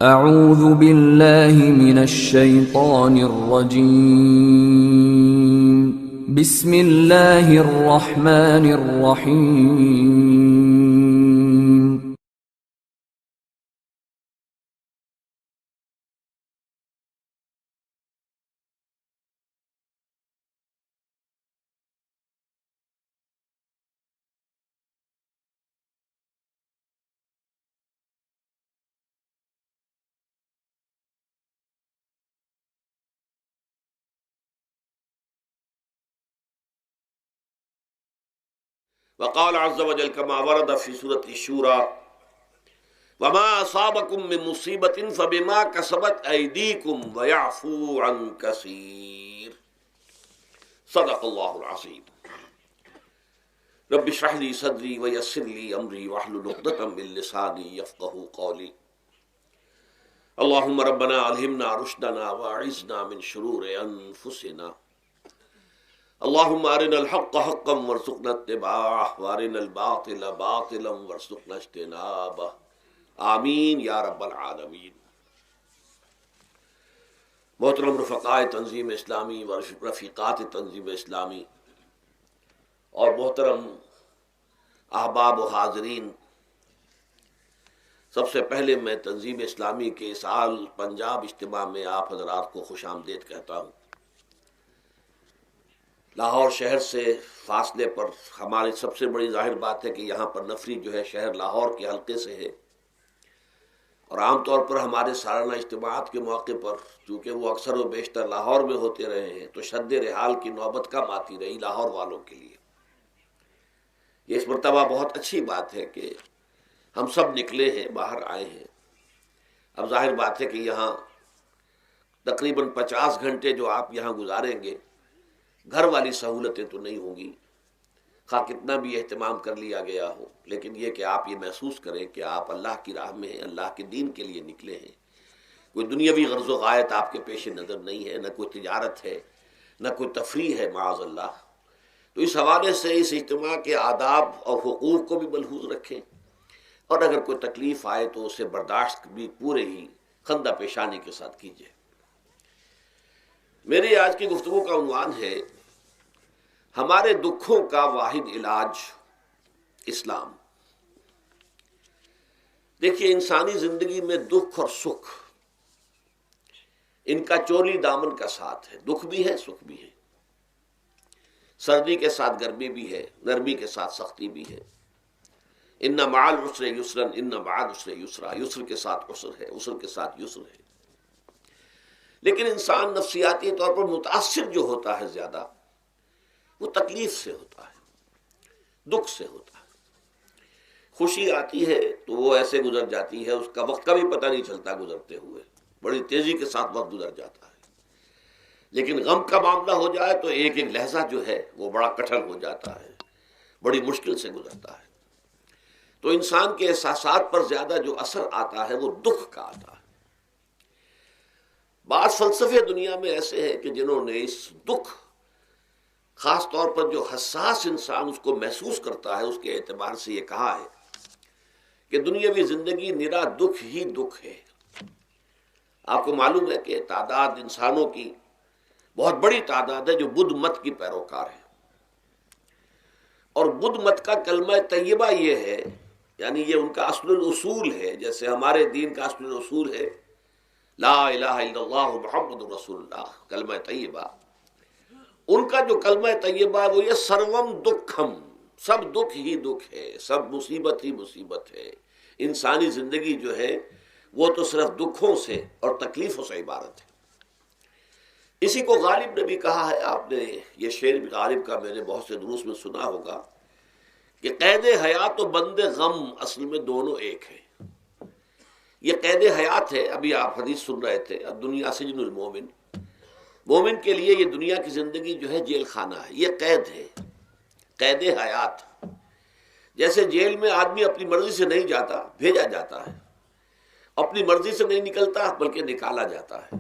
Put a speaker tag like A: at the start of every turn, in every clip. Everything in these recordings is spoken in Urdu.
A: اعوذ باللہ من الشیطان الرجیم بسم اللہ الرحمن الرحیم
B: وقال عز وجل كما ورد في سورة الشورى وما أصابكم من مصيبة فبما كسبت أيديكم ويعفو عن كثير صدق الله العظيم رب اشرح لي صدري ويسر لي أمري واحلل عقدة من لساني يفقهوا قولي اللهم ربنا ألهمنا رشدنا وأعذنا من شرور أنفسنا اللهم ارنا الحق حقا وارزقنا اتباعه وارنا الباطل باطلا وارزقنا اجتنابه آمین یا رب العالمین۔ محترم رفقائے تنظیم اسلامی و رفیقات تنظیم اسلامی اور محترم احباب و حاضرین، سب سے پہلے میں تنظیم اسلامی کے سال پنجاب اجتماع میں آپ حضرات کو خوش آمدید کہتا ہوں۔ لاہور شہر سے فاصلے پر ہماری سب سے بڑی ظاہر بات ہے کہ یہاں پر نفری جو ہے شہر لاہور کے حلقے سے ہے، اور عام طور پر ہمارے سالانہ اجتماعات کے موقع پر چونکہ وہ اکثر و بیشتر لاہور میں ہوتے رہے ہیں تو شد رحال کی نوبت کم آتی رہی لاہور والوں کے لیے۔ یہ اس مرتبہ بہت اچھی بات ہے کہ ہم سب نکلے ہیں، باہر آئے ہیں۔ اب ظاہر بات ہے کہ یہاں تقریباً 50 گھنٹے جو آپ یہاں گزاریں گے، گھر والی سہولتیں تو نہیں ہوں گی، خواہ کتنا بھی اہتمام کر لیا گیا ہو، لیکن یہ کہ آپ یہ محسوس کریں کہ آپ اللہ کی راہ میں ہیں، اللہ کے دین کے لیے نکلے ہیں۔ کوئی دنیاوی غرض و غایت آپ کے پیش نظر نہیں ہے، نہ کوئی تجارت ہے، نہ کوئی تفریح ہے معاذ اللہ۔ تو اس حوالے سے اس اجتماع کے آداب اور حقوق کو بھی ملحوظ رکھیں، اور اگر کوئی تکلیف آئے تو اسے برداشت بھی پورے ہی خندہ پیشانی کے ساتھ کیجیے۔ میری آج کی گفتگو کا عنوان ہے ہمارے دکھوں کا واحد علاج اسلام۔ دیکھیے، انسانی زندگی میں دکھ اور سکھ ان کا چولی دامن کا ساتھ ہے، دکھ بھی ہے سکھ بھی ہے، سردی کے ساتھ گرمی بھی ہے، نرمی کے ساتھ سختی بھی ہے۔ ان مع العسر یسرا ان مع العسر یسرا، یسر کے ساتھ عسر ہے، عسر کے ساتھ یسر ہے۔ لیکن انسان نفسیاتی طور پر متاثر جو ہوتا ہے زیادہ، وہ تکلیف سے ہوتا ہے، دکھ سے ہوتا ہے۔ خوشی آتی ہے تو وہ ایسے گزر جاتی ہے، اس کا وقت کا بھی پتہ نہیں چلتا، گزرتے ہوئے بڑی تیزی کے ساتھ وقت گزر جاتا ہے۔ لیکن غم کا معاملہ ہو جائے تو ایک ایک لحظہ جو ہے وہ بڑا کٹھن ہو جاتا ہے، بڑی مشکل سے گزرتا ہے۔ تو انسان کے احساسات پر زیادہ جو اثر آتا ہے وہ دکھ کا آتا ہے۔ بعض فلسفے دنیا میں ایسے ہیں کہ جنہوں نے اس دکھ، خاص طور پر جو حساس انسان اس کو محسوس کرتا ہے، اس کے اعتبار سے یہ کہا ہے کہ دنیاوی زندگی نرا دکھ ہی دکھ ہے۔ آپ کو معلوم ہے کہ تعداد انسانوں کی بہت بڑی تعداد ہے جو بدھ مت کی پیروکار ہے، اور بدھ مت کا کلمہ طیبہ یہ ہے، یعنی یہ ان کا اصل الاصول ہے، جیسے ہمارے دین کا اصل الاصول ہے لا الہ الا اللہ محمد رسول اللہ، کلمہ طیبہ۔ ان کا جو کلمہ طیبہ وہ یہ سروم دکھم، سب دکھ ہی دکھ ہے، سب مصیبت ہی مصیبت ہے۔ انسانی زندگی جو ہے وہ تو صرف دکھوں سے اور تکلیفوں سے عبارت ہے۔ اسی کو غالب نے بھی کہا ہے، آپ نے یہ شعر بھی غالب کا میں نے بہت سے دروس میں سنا ہوگا کہ قید حیات و بند غم اصل میں دونوں ایک ہیں۔ یہ قید حیات ہے، ابھی آپ حدیث سن رہے تھے، الدنیا سجن المومن، مومن کے لیے یہ دنیا کی زندگی جو ہے جیل خانہ ہے، یہ قید ہے، قید حیات۔ جیسے جیل میں آدمی اپنی مرضی سے نہیں جاتا، بھیجا جاتا ہے، اپنی مرضی سے نہیں نکلتا بلکہ نکالا جاتا ہے۔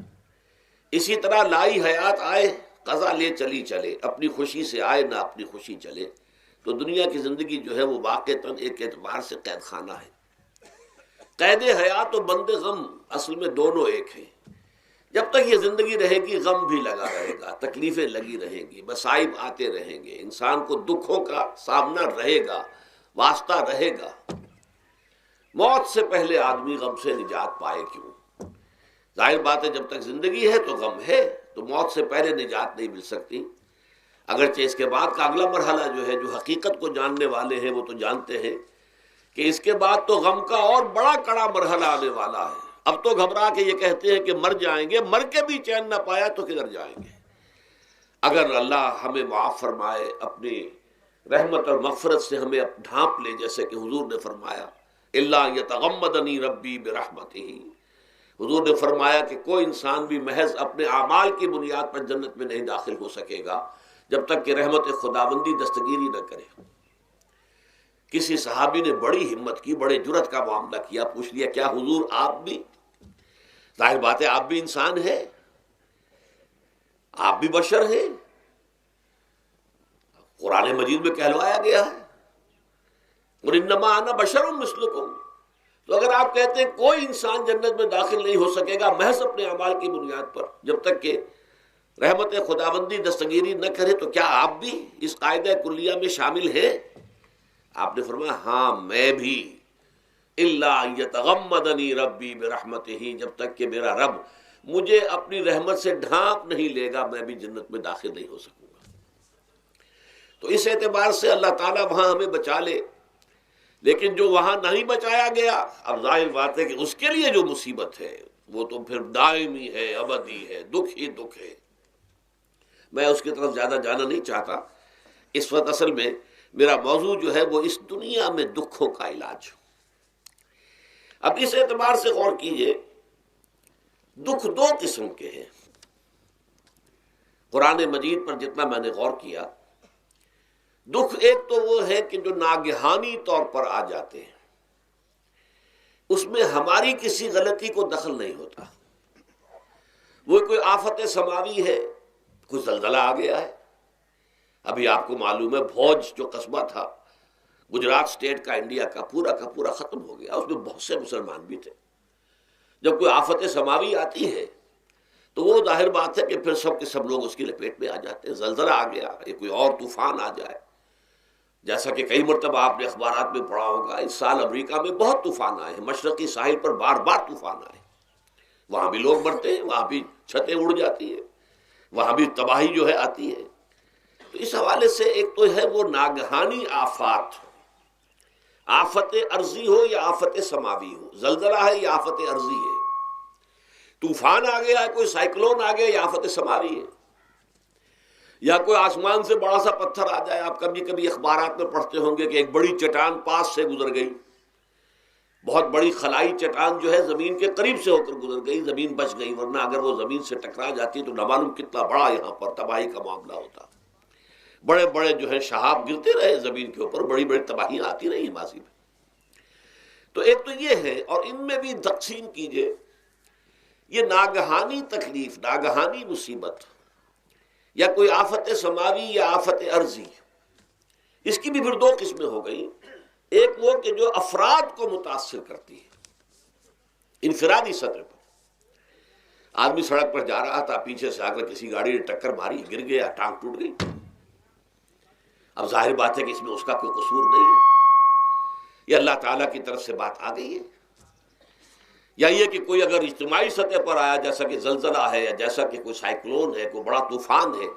B: اسی طرح لائی حیات آئے قضا لے چلی چلے، اپنی خوشی سے آئے نہ اپنی خوشی چلے۔ تو دنیا کی زندگی جو ہے وہ واقعتاً ایک اعتبار سے قید خانہ ہے۔ قید حیات و بند غم اصل میں دونوں ایک ہیں. جب تک یہ زندگی رہے گی غم بھی لگا رہے گا، تکلیفیں لگی رہیں گی، مصائب آتے رہیں گے، انسان کو دکھوں کا سامنا رہے گا، واسطہ رہے گا. موت سے پہلے آدمی غم سے نجات پائے کیوں؟ ظاہر بات ہے جب تک زندگی ہے تو غم ہے، تو موت سے پہلے نجات نہیں مل سکتی. اگرچہ اس کے بعد کا اگلا مرحلہ جو ہے، جو حقیقت کو جاننے والے ہیں وہ تو جانتے ہیں کہ اس کے بعد تو غم کا اور بڑا کڑا مرحلہ آنے والا ہے. اب تو گھبرا کے یہ کہتے ہیں کہ مر جائیں گے، مر کے بھی چین نہ پایا تو کدھر جائیں گے. اگر اللہ ہمیں معاف فرمائے، اپنی رحمت اور مغفرت سے ہمیں ڈھانپ لے، جیسے کہ حضور نے فرمایا الا یتغمدنی ربی برحمتہ، حضور نے فرمایا کہ کوئی انسان بھی محض اپنے اعمال کی بنیاد پر جنت میں نہیں داخل ہو سکے گا جب تک کہ رحمت خداوندی دستگیری نہ کرے. کسی صحابی نے بڑی ہمت کی، بڑے جرأت کا معاملہ کیا، پوچھ لیا کیا حضور آپ بھی؟ ظاہر بات ہے آپ بھی انسان ہیں، آپ بھی بشر ہیں، قرآن مجید میں کہلوایا گیا ہے اور انما انا بشر مثلکم. تو اگر آپ کہتے ہیں کوئی انسان جنت میں داخل نہیں ہو سکے گا محض اپنے اعمال کی بنیاد پر جب تک کہ رحمت خداوندی دستگیری نہ کرے، تو کیا آپ بھی اس قاعدہ کلیہ میں شامل ہیں؟ آپ نے فرمایا ہاں میں بھی. الا یتغمدنی ربی برحمتہ، جب تک کہ میرا رب مجھے اپنی رحمت سے ڈھانپ نہیں لے گا میں بھی جنت میں داخل نہیں ہو سکوں گا. تو اس اعتبار سے اللہ تعالیٰ وہاں ہمیں بچا لے. لیکن جو وہاں نہیں بچایا گیا، اب ظاہر بات ہے کہ اس کے لیے جو مصیبت ہے وہ تو پھر دائمی ہے، ابدی ہے، دکھ ہی دکھ ہے. میں اس کی طرف زیادہ جانا نہیں چاہتا. اس وقت اصل میں میرا موضوع جو ہے وہ اس دنیا میں دکھوں کا علاج. اب اس اعتبار سے غور کیجئے، دکھ دو قسم کے ہیں. قرآن مجید پر جتنا میں نے غور کیا، دکھ ایک تو وہ ہے کہ جو ناگہانی طور پر آ جاتے ہیں، اس میں ہماری کسی غلطی کو دخل نہیں ہوتا. وہ کوئی آفت سماوی ہے، کوئی زلزلہ آ گیا ہے. ابھی آپ کو معلوم ہے بھوج جو قصبہ تھا گجرات اسٹیٹ کا، انڈیا کا پورا ختم ہو گیا. اس میں بہت سے مسلمان بھی تھے. جب کوئی آفت سماوی آتی ہے تو وہ ظاہر بات ہے کہ پھر سب کے سب لوگ اس کی لپیٹ میں آ جاتے ہیں. زلزلہ آ گیا یا کوئی اور طوفان آ جائے، جیسا کہ کئی مرتبہ آپ نے اخبارات میں پڑھا ہوگا، اس سال امریکہ میں بہت طوفان آئے ہیں، مشرقی ساحل پر بار بار طوفان آئے. وہاں بھی لوگ مرتے ہیں، وہاں بھی چھتیں اڑ جاتی ہیں، وہاں بھی تباہی جو ہے آتی ہے. تو اس حوالے سے ایک تو ہے وہ ناگہانی آفات، آفت ارضی ہو یا آفت سماوی ہو، زلزلہ ہے یا آفت ارضی ہے، طوفان آ گیا ہے، کوئی سائیکلون آ گیا یا آفت سماوی ہے، یا کوئی آسمان سے بڑا سا پتھر آ جائے. آپ کبھی کبھی اخبارات میں پڑھتے ہوں گے کہ ایک بڑی چٹان پاس سے گزر گئی، بہت بڑی خلائی چٹان جو ہے زمین کے قریب سے ہو کر گزر گئی، زمین بچ گئی، ورنہ اگر وہ زمین سے ٹکرا جاتی تو نہ معلوم کتنا بڑا یہاں پر تباہی کا معاملہ ہوتا. بڑے بڑے جو ہے شہاب گرتے رہے زمین کے اوپر، بڑی بڑی تباہیاں آتی رہی ماضی میں. تو ایک تو یہ ہے، اور ان میں بھی تقسیم کیجئے، یہ ناگہانی تکلیف، ناگہانی مصیبت، یا کوئی آفت سماوی یا آفت ارضی، اس کی بھی پھر دو قسمیں ہو گئی. ایک وہ کہ جو افراد کو متاثر کرتی ہے انفرادی سطح پر. آدمی سڑک پر جا رہا تھا، پیچھے سے آ کر کسی گاڑی نے ٹکر ماری، گر گیا، ٹانگ ٹوٹ گئی. اب ظاہر بات ہے کہ اس میں اس کا کوئی قصور نہیں ہے، یہ اللہ تعالیٰ کی طرف سے بات آ گئی ہے. یا یہ کہ کوئی اگر اجتماعی سطح پر آیا، جیسا کہ زلزلہ ہے، یا جیسا کہ کوئی سائیکلون ہے، کوئی بڑا طوفان ہے،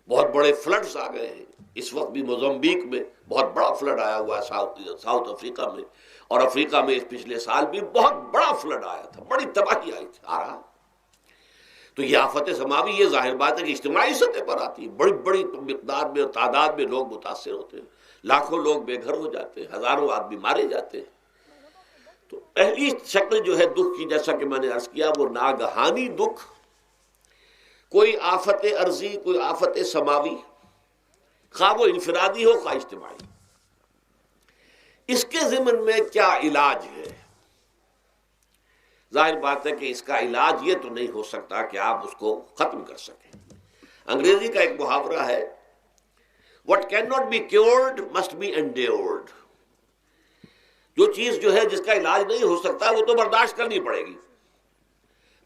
B: بہت بڑے فلڈز آ گئے ہیں. اس وقت بھی موزمبیق میں بہت بڑا فلڈ آیا ہوا ہے، ساؤتھ افریقہ میں، اور افریقہ میں پچھلے سال بھی بہت بڑا فلڈ آیا تھا، بڑی تباہی آئی تھی، آ رہا. تو یہ آفت سماوی، یہ ظاہر بات ہے کہ اجتماعی سطح پر آتی ہے، بڑی بڑی مقدار میں اور تعداد میں لوگ متاثر ہوتے ہیں، لاکھوں لوگ بے گھر ہو جاتے ہیں، ہزاروں آدمی مارے جاتے ہیں. تو پہلی شکل جو ہے دکھ کی، جیسا کہ میں نے عرض کیا، وہ ناگہانی دکھ، کوئی آفت ارضی، کوئی آفت سماوی، خواہ وہ انفرادی ہو خواہ اجتماعی. اس کے ضمن میں کیا علاج ہے؟ ظاہر بات ہے کہ اس کا علاج یہ تو نہیں ہو سکتا کہ آپ اس کو ختم کر سکیں. انگریزی کا ایک محاورہ ہے، What cannot be cured must be endured. جو چیز جو ہے جس کا علاج نہیں ہو سکتا وہ تو برداشت کرنی پڑے گی.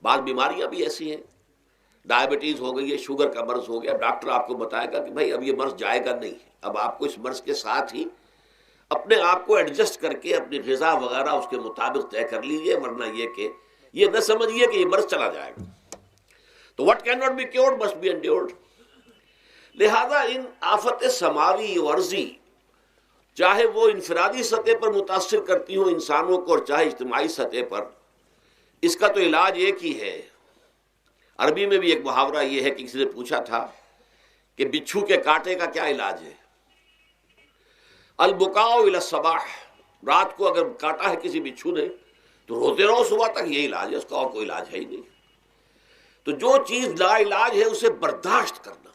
B: بعض بیماریاں بھی ایسی ہیں، ڈائبٹیز ہو گئی ہے، شوگر کا مرض ہو گیا، ڈاکٹر آپ کو بتائے گا کہ بھائی اب یہ مرض جائے گا نہیں، اب آپ کو اس مرض کے ساتھ ہی اپنے آپ کو ایڈجسٹ کر کے اپنی غذا وغیرہ اس کے مطابق طے کر لیجیے، ورنہ یہ کہ یہ نہ سمجھیے کہ یہ مرض چلا جائے گا. تو what cannot be cured must be endured. لہذا ان آفت سماوی و ارضی چاہے وہ انفرادی سطح پر متاثر کرتی ہوں انسانوں کو اور چاہے اجتماعی سطح پر، اس کا تو علاج ایک ہی ہے. عربی میں بھی ایک محاورہ یہ ہے کہ کسی نے پوچھا تھا کہ بچھو کے کاٹے کا کیا علاج ہے؟ البکاء الی الصباح، رات کو اگر کاٹا ہے کسی بچھو نے تو روتے رہو صبح تک، یہ علاج ہے، اس کا اور کوئی علاج ہے ہی نہیں. تو جو چیز لا علاج ہے اسے برداشت کرنا.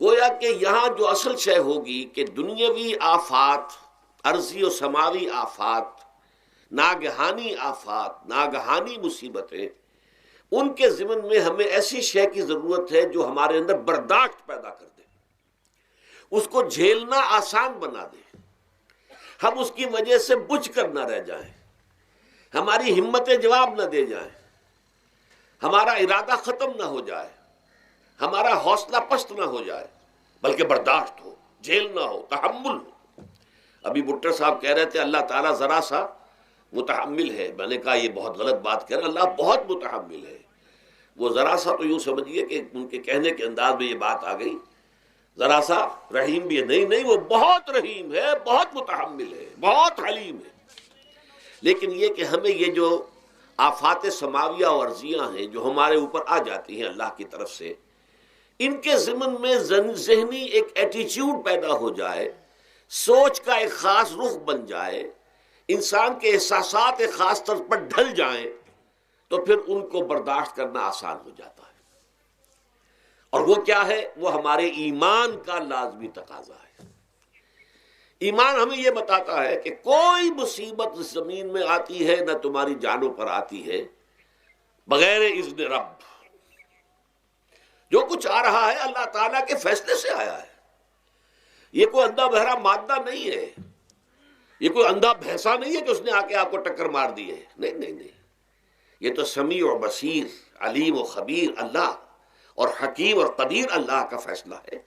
B: گویا کہ یہاں جو اصل شے ہوگی کہ دنیاوی آفات، عرضی و سماوی آفات، ناگہانی آفات، ناگہانی مصیبتیں، ان کے ضمن میں ہمیں ایسی شے کی ضرورت ہے جو ہمارے اندر برداشت پیدا کر دے، اس کو جھیلنا آسان بنا دے، ہم اس کی وجہ سے بجھ کر نہ رہ جائیں، ہماری ہمتیں جواب نہ دے جائیں، ہمارا ارادہ ختم نہ ہو جائے، ہمارا حوصلہ پست نہ ہو جائے، بلکہ برداشت ہو، جھیلنا ہو، تحمل ہو. ابھی بٹر صاحب کہہ رہے تھے اللہ تعالیٰ ذرا سا متحمل ہے. میں نے کہا یہ بہت غلط بات کہہ رہے، اللہ بہت متحمل ہے. وہ ذرا سا تو یوں سمجھیے کہ ان کے کہنے کے انداز میں یہ بات آ گئی، ذرا سا رحیم بھی ہے. نہیں، وہ بہت رحیم ہے، بہت متحمل ہے، بہت حلیم ہے. لیکن یہ کہ ہمیں یہ جو آفات سماویہ اور ارضیاں ہیں جو ہمارے اوپر آ جاتی ہیں اللہ کی طرف سے، ان کے ضمن میں ذہنی ایک ایٹیچیوڈ پیدا ہو جائے، سوچ کا ایک خاص رخ بن جائے، انسان کے احساسات ایک خاص طرز پر ڈھل جائیں، تو پھر ان کو برداشت کرنا آسان ہو جاتا ہے. اور وہ کیا ہے؟ وہ ہمارے ایمان کا لازمی تقاضا ہے. ایمان ہمیں یہ بتاتا ہے کہ کوئی مصیبت اس زمین میں آتی ہے نہ تمہاری جانوں پر آتی ہے بغیر اذن رب. جو کچھ آ رہا ہے اللہ تعالیٰ کے فیصلے سے آیا ہے. یہ کوئی اندھا بہرا مادہ نہیں ہے، یہ کوئی اندھا بھینسا نہیں ہے کہ اس نے آ کے آپ کو ٹکر مار دی ہے. نہیں، یہ تو سمیع و بصیر، علیم و خبیر اللہ اور حکیم اور قدیر اللہ کا فیصلہ ہے.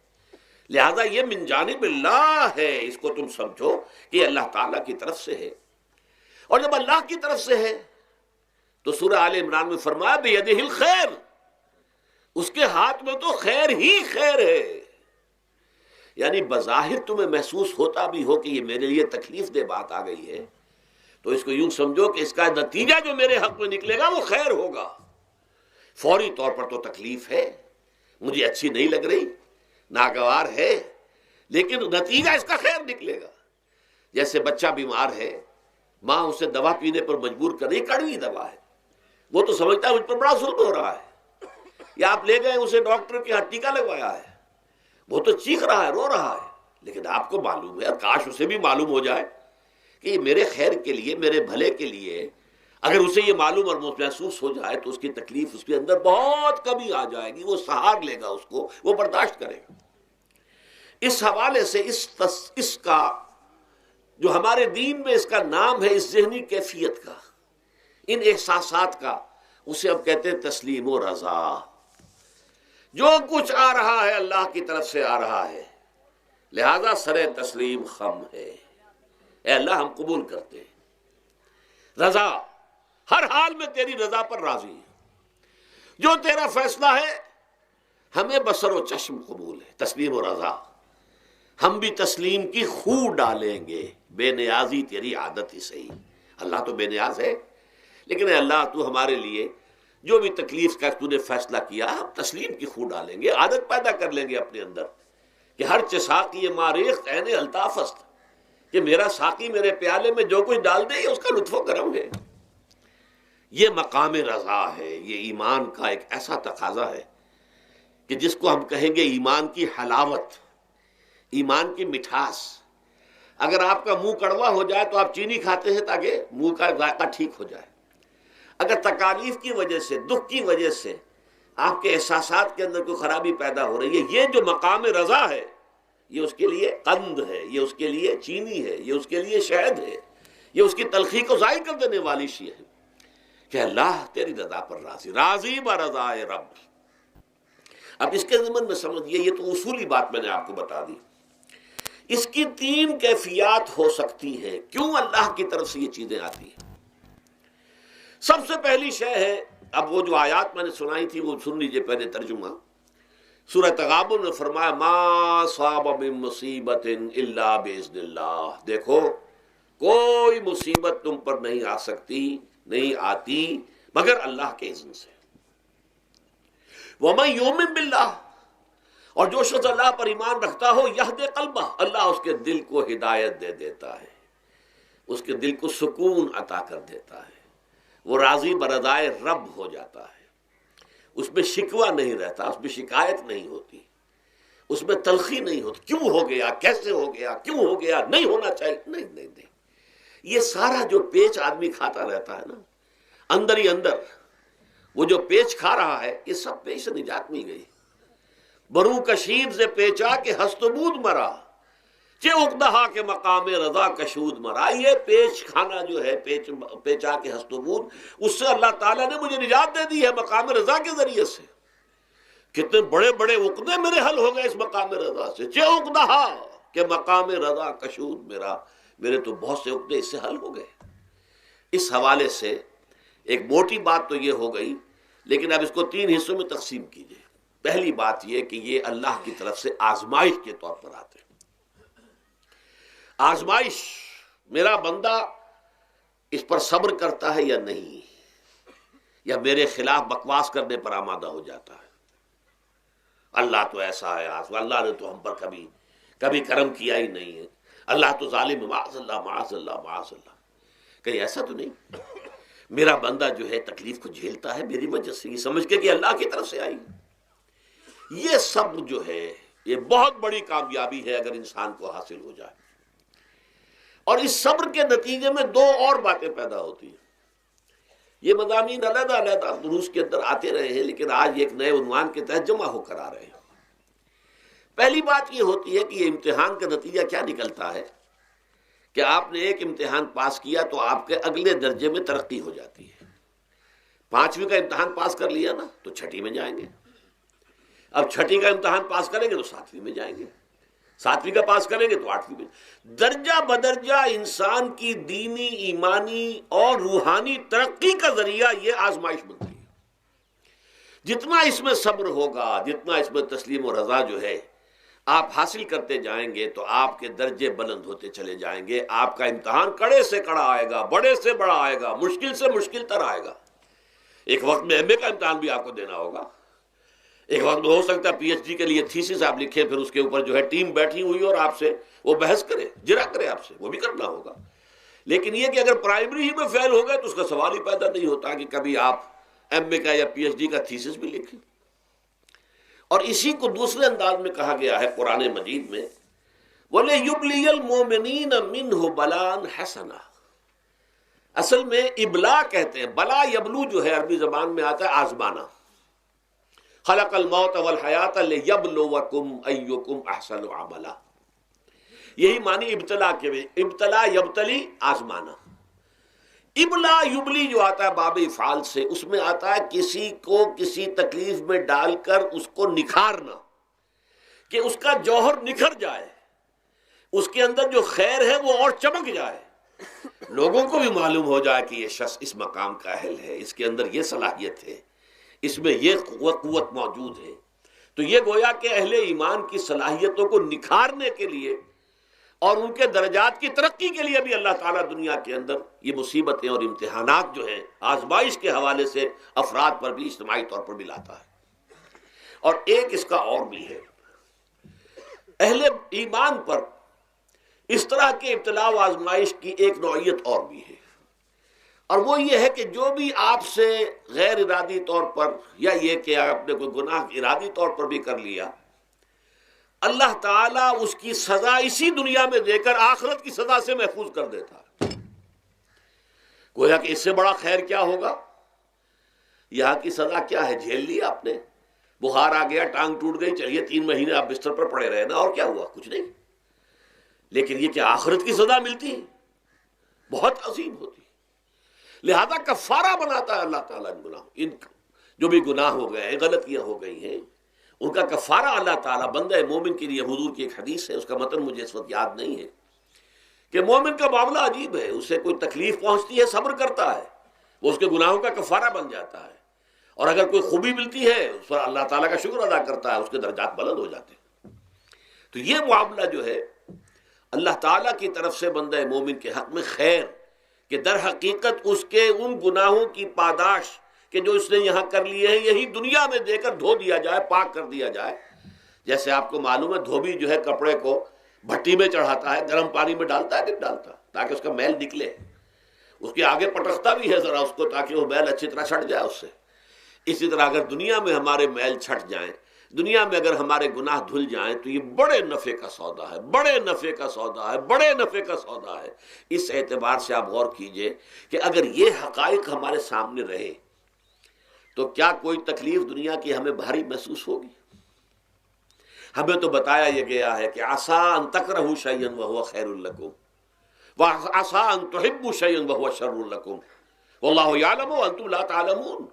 B: لہذا یہ من جانب اللہ ہے، اس کو تم سمجھو کہ یہ اللہ تعالیٰ کی طرف سے ہے. اور جب اللہ کی طرف سے ہے تو سورہ آل عمران میں فرمایا بیدہ الخیر، اس کے ہاتھ میں تو خیر ہی خیر ہے. یعنی بظاہر تمہیں محسوس ہوتا بھی ہو کہ یہ میرے لیے تکلیف دہ بات آ گئی ہے، تو اس کو یوں سمجھو کہ اس کا نتیجہ جو میرے حق میں نکلے گا وہ خیر ہوگا. فوری طور پر تو تکلیف ہے، مجھے اچھی نہیں لگ رہی، ناگوار ہے، لیکن نتیجہ اس کا خیر نکلے گا. جیسے بچہ بیمار ہے، ماں اسے دوا پینے پر مجبور کر رہی، کڑوی دوا ہے، وہ تو سمجھتا ہے مجھ پر بڑا ظلم ہو رہا ہے. یا آپ لے گئے اسے ڈاکٹر کے ہاں ٹیکا لگوایا ہے، وہ تو چیخ رہا ہے، رو رہا ہے، لیکن آپ کو معلوم ہے، کاش اسے بھی معلوم ہو جائے کہ یہ میرے خیر کے لیے، میرے بھلے کے لیے. اگر اسے یہ معلوم اور محسوس ہو جائے تو اس کی تکلیف اس کے اندر بہت کمی آ جائے گی، وہ سہار لے گا، اس کو وہ برداشت کرے گا. اس حوالے سے اس کا جو ہمارے دین میں اس کا نام ہے، اس ذہنی کیفیت کا، ان احساسات کا، اسے اب کہتے ہیں تسلیم و رضا. جو کچھ آ رہا ہے اللہ کی طرف سے آ رہا ہے، لہذا سر تسلیم خم ہے. اے اللہ ہم قبول کرتے ہیں، رضا ہر حال میں تیری رضا پر راضی ہے. جو تیرا فیصلہ ہے ہمیں بصر و چشم قبول ہے. تسلیم و رضا، ہم بھی تسلیم کی خو ڈالیں گے. بے نیازی تیری عادت ہی صحیح. اللہ تو بے نیاز ہے، لیکن اے اللہ تو ہمارے لیے جو بھی تکلیف کا تو نے فیصلہ کیا، ہم تسلیم کی خو ڈالیں گے. عادت پیدا کر لیں گے اپنے اندر کہ ہر ساقی ماریخت عین الطاف است، کہ میرا ساقی میرے پیالے میں جو کچھ ڈال دے یہ اس کا لطف و کرم ہے. یہ مقام رضا ہے. یہ ایمان کا ایک ایسا تقاضا ہے کہ جس کو ہم کہیں گے ایمان کی حلاوت، ایمان کی مٹھاس. اگر آپ کا منہ کڑوا ہو جائے تو آپ چینی کھاتے ہیں تاکہ منہ کا ذائقہ ٹھیک ہو جائے. اگر تکالیف کی وجہ سے، دکھ کی وجہ سے آپ کے احساسات کے اندر کوئی خرابی پیدا ہو رہی ہے، یہ جو مقام رضا ہے یہ اس کے لیے قند ہے، یہ اس کے لیے چینی ہے، یہ اس کے لیے شہد ہے. یہ اس کی تلخی کو ظاہر کر دینے والی شیء ہے کہ اللہ تیری رضا پر راضی، راضی برضائے رب۔ اب اس کے ضمن میں سمجھیے، یہ تو اصولی بات میں نے آپ کو بتا دی، اس کی 3 کیفیات ہو سکتی ہیں کیوں اللہ کی طرف سے یہ چیزیں آتی ہیں۔ سب سے پہلی شے ہے، اب وہ جو آیات میں نے سنائی تھی وہ سن لیجئے پہلے ترجمہ۔ سورہ تغابن میں فرمایا ما صاب من مصیبت الا باذن اللہ، دیکھو کوئی مصیبت تم پر نہیں آ سکتی، نہیں آتی مگر اللہ کے اذن سے۔ وَمَن يُؤْمِن بِاللَّهِ، اور جو شخص اللہ پر ایمان رکھتا ہو، یہدِ قلبہ، اللہ اس کے دل کو ہدایت دے دیتا ہے، اس کے دل کو سکون عطا کر دیتا ہے، وہ راضی برضائے رب ہو جاتا ہے، اس میں شکوہ نہیں رہتا، اس میں شکایت نہیں ہوتی، اس میں تلخی نہیں ہوتی، کیوں ہو گیا، کیسے ہو گیا، کیوں ہو گیا، نہیں ہونا چاہیے، نہیں۔ یہ سارا جو پیچ آدمی کھاتا رہتا ہے نا اندر ہی اندر، وہ جو پیچ کھا رہا ہے، یہ سب پیچ سے نجات مل گئی۔ برو کشید سے پیچا کہ ہست بود مرا، چے اقدہا کے مقام رضا کشود مرا۔ یہ پیچ کھانا جو ہے، پیچا کے ہست بود، اس سے اللہ تعالیٰ نے مجھے نجات دے دی ہے مقام رضا کے ذریعے سے۔ کتنے بڑے بڑے عقدے میرے حل ہو گئے اس مقام رضا سے، چے اقدہا کہ مقام رضا کشود میرا، میرے تو بہت سے عقدے اس سے حل ہو گئے۔ اس حوالے سے ایک موٹی بات تو یہ ہو گئی، لیکن اب اس کو 3 حصوں میں تقسیم کیجئے۔ پہلی بات یہ کہ یہ اللہ کی طرف سے آزمائش کے طور پر آتے ہیں۔ آزمائش، میرا بندہ اس پر صبر کرتا ہے یا نہیں، یا میرے خلاف بکواس کرنے پر آمادہ ہو جاتا ہے۔ اللہ تو ایسا ہے، اللہ نے تو ہم پر کبھی کرم کیا ہی نہیں ہے، اللہ تو ظالم ہے، معاذ اللہ معاذ اللہ معاذ اللہ۔ کہیں ایسا تو نہیں، میرا بندہ جو ہے تکلیف کو جھیلتا ہے میری وجہ سے، یہ سمجھ کے کہ اللہ کی طرف سے آئی۔ یہ صبر جو ہے یہ بہت بڑی کامیابی ہے اگر انسان کو حاصل ہو جائے۔ اور اس صبر کے نتیجے میں 2 اور باتیں پیدا ہوتی ہیں۔ یہ مضامین علیحدہ علیحدہ دروس کے اندر آتے رہے ہیں، لیکن آج ایک نئے عنوان کے تحت جمع ہو کر آ رہے ہیں۔ پہلی بات یہ ہوتی ہے کہ یہ امتحان کا نتیجہ کیا نکلتا ہے کہ آپ نے ایک امتحان پاس کیا تو آپ کے اگلے درجے میں ترقی ہو جاتی ہے۔ 5ویں کا امتحان پاس کر لیا نا تو 6ٹھی میں جائیں گے، اب 6ٹھی کا امتحان پاس کریں گے تو 7ویں میں جائیں گے، 7ویں کا پاس کریں گے تو 8ویں میں۔ درجہ بدرجہ انسان کی دینی، ایمانی اور روحانی ترقی کا ذریعہ یہ آزمائش بنتی ہے۔ جتنا اس میں صبر ہوگا، جتنا اس میں تسلیم و رضا جو ہے آپ حاصل کرتے جائیں گے تو آپ کے درجے بلند ہوتے چلے جائیں گے۔ آپ کا امتحان کڑے سے کڑا آئے گا، بڑے سے بڑا آئے گا، مشکل سے مشکل تر آئے گا۔ ایک وقت میں ایم اے کا امتحان بھی آپ کو دینا ہوگا، ایک وقت میں ہو سکتا ہے پی ایچ ڈی کے لیے تھیسس آپ لکھیں، پھر اس کے اوپر جو ہے ٹیم بیٹھی ہوئی اور آپ سے وہ بحث کرے، جرا کرے آپ سے، وہ بھی کرنا ہوگا۔ لیکن یہ کہ اگر پرائمری ہی میں فیل ہو گئے تو اس کا سوال ہی پیدا نہیں ہوتا کہ کبھی آپ ایم اے کا یا پی ایچ ڈی کا تھیسس بھی لکھیں۔ اور اسی کو دوسرے انداز میں کہا گیا ہے قرآن مجید میں، وَلِيُبْلِيَ الْمُؤْمِنِينَ مِنْهُ بَلَاءً حَسَنًا۔ اصل میں ابلا کہتے ہیں، بلا یبلو جو ہے عربی زبان میں آتا ہے آزمانا۔ خلق الموت والحیات لیبلوکم ایکم احسن عملا، یہی معنی ابتلا کے، ابتلا یبتلی آزمانا۔ ابلا یبلی جو آتا ہے باب افعال سے، اس میں آتا ہے کسی کو کسی تکلیف میں ڈال کر اس کو نکھارنا، کہ اس کا جوہر نکھر جائے، اس کے اندر جو خیر ہے وہ اور چمک جائے، لوگوں کو بھی معلوم ہو جائے کہ یہ شخص اس مقام کا اہل ہے، اس کے اندر یہ صلاحیت ہے، اس میں یہ قوت موجود ہے۔ تو یہ گویا کہ اہل ایمان کی صلاحیتوں کو نکھارنے کے لیے اور ان کے درجات کی ترقی کے لیے بھی اللہ تعالیٰ دنیا کے اندر یہ مصیبتیں اور امتحانات جو ہیں آزمائش کے حوالے سے افراد پر بھی، اجتماعی طور پر بھی لاتا ہے۔ اور ایک اس کا اور بھی ہے، اہل ایمان پر اس طرح کے ابتلاء و آزمائش کی ایک نوعیت اور بھی ہے، اور وہ یہ ہے کہ جو بھی آپ سے غیر ارادی طور پر، یا یہ کہ آپ نے کوئی گناہ ارادی طور پر بھی کر لیا، اللہ تعالیٰ اس کی سزا اسی دنیا میں دے کر آخرت کی سزا سے محفوظ کر دیتا ہے۔ گویا کہ اس سے بڑا خیر کیا ہوگا؟ یہاں کی سزا کیا ہے؟ جھیل لی آپ نے، بخار آ گیا، ٹانگ ٹوٹ گئی، چلیے 3 مہینے آپ بستر پر پڑے رہے نا، اور کیا ہوا؟ کچھ نہیں۔ لیکن یہ کہ آخرت کی سزا ملتی ہے، بہت عظیم ہوتی ہے، لہذا کفارہ بناتا ہے اللہ تعالیٰ ان گناہوں، ان جو بھی گناہ ہو گئے ہیں، غلطیاں ہو گئی ہیں، ان کا کفارہ اللہ تعالیٰ بندہ مومن کے لیے، حضور کی ایک حدیث ہے، اس کا متن مجھے اس وقت یاد نہیں ہے، کہ مومن کا معاملہ عجیب ہے، اسے کوئی تکلیف پہنچتی ہے صبر کرتا ہے، وہ اس کے گناہوں کا کفارہ بن جاتا ہے، اور اگر کوئی خوبی ملتی ہے اس پر اللہ تعالیٰ کا شکر ادا کرتا ہے، اس کے درجات بلند ہو جاتے ہیں۔ تو یہ معاملہ جو ہے اللہ تعالیٰ کی طرف سے بندہ مومن کے حق میں خیر، کہ در حقیقت اس کے ان گناہوں کی پاداش کہ جو اس نے یہاں کر لیے ہیں، یہی دنیا میں دے کر دھو دیا جائے، پاک کر دیا جائے۔ جیسے آپ کو معلوم ہے دھوبی جو ہے کپڑے کو بھٹی میں چڑھاتا ہے، گرم پانی میں ڈالتا ہے کہ نہیں ڈالتا، تاکہ اس کا میل نکلے، اس کے آگے پٹکتا بھی ہے ذرا اس کو، تاکہ وہ میل اچھی طرح چھٹ جائے اس سے۔ اسی طرح اگر دنیا میں ہمارے میل چھٹ جائیں، دنیا میں اگر ہمارے گناہ دھل جائیں، تو یہ بڑے نفع کا سودا ہے، بڑے نفع کا سودا ہے، بڑے نفع کا سودا ہے۔ اس اعتبار سے آپ غور کیجئے کہ اگر یہ حقائق ہمارے سامنے رہے تو کیا کوئی تکلیف دنیا کی ہمیں بھاری محسوس ہوگی؟ ہمیں تو بتایا یہ گیا ہے کہ عسیٰ ان تکرہوا شیئا وہو خیر لکم وعسیٰ ان تحبوا شیئا وہو شر لکم واللہ یعلم وانتم لا تعلمون۔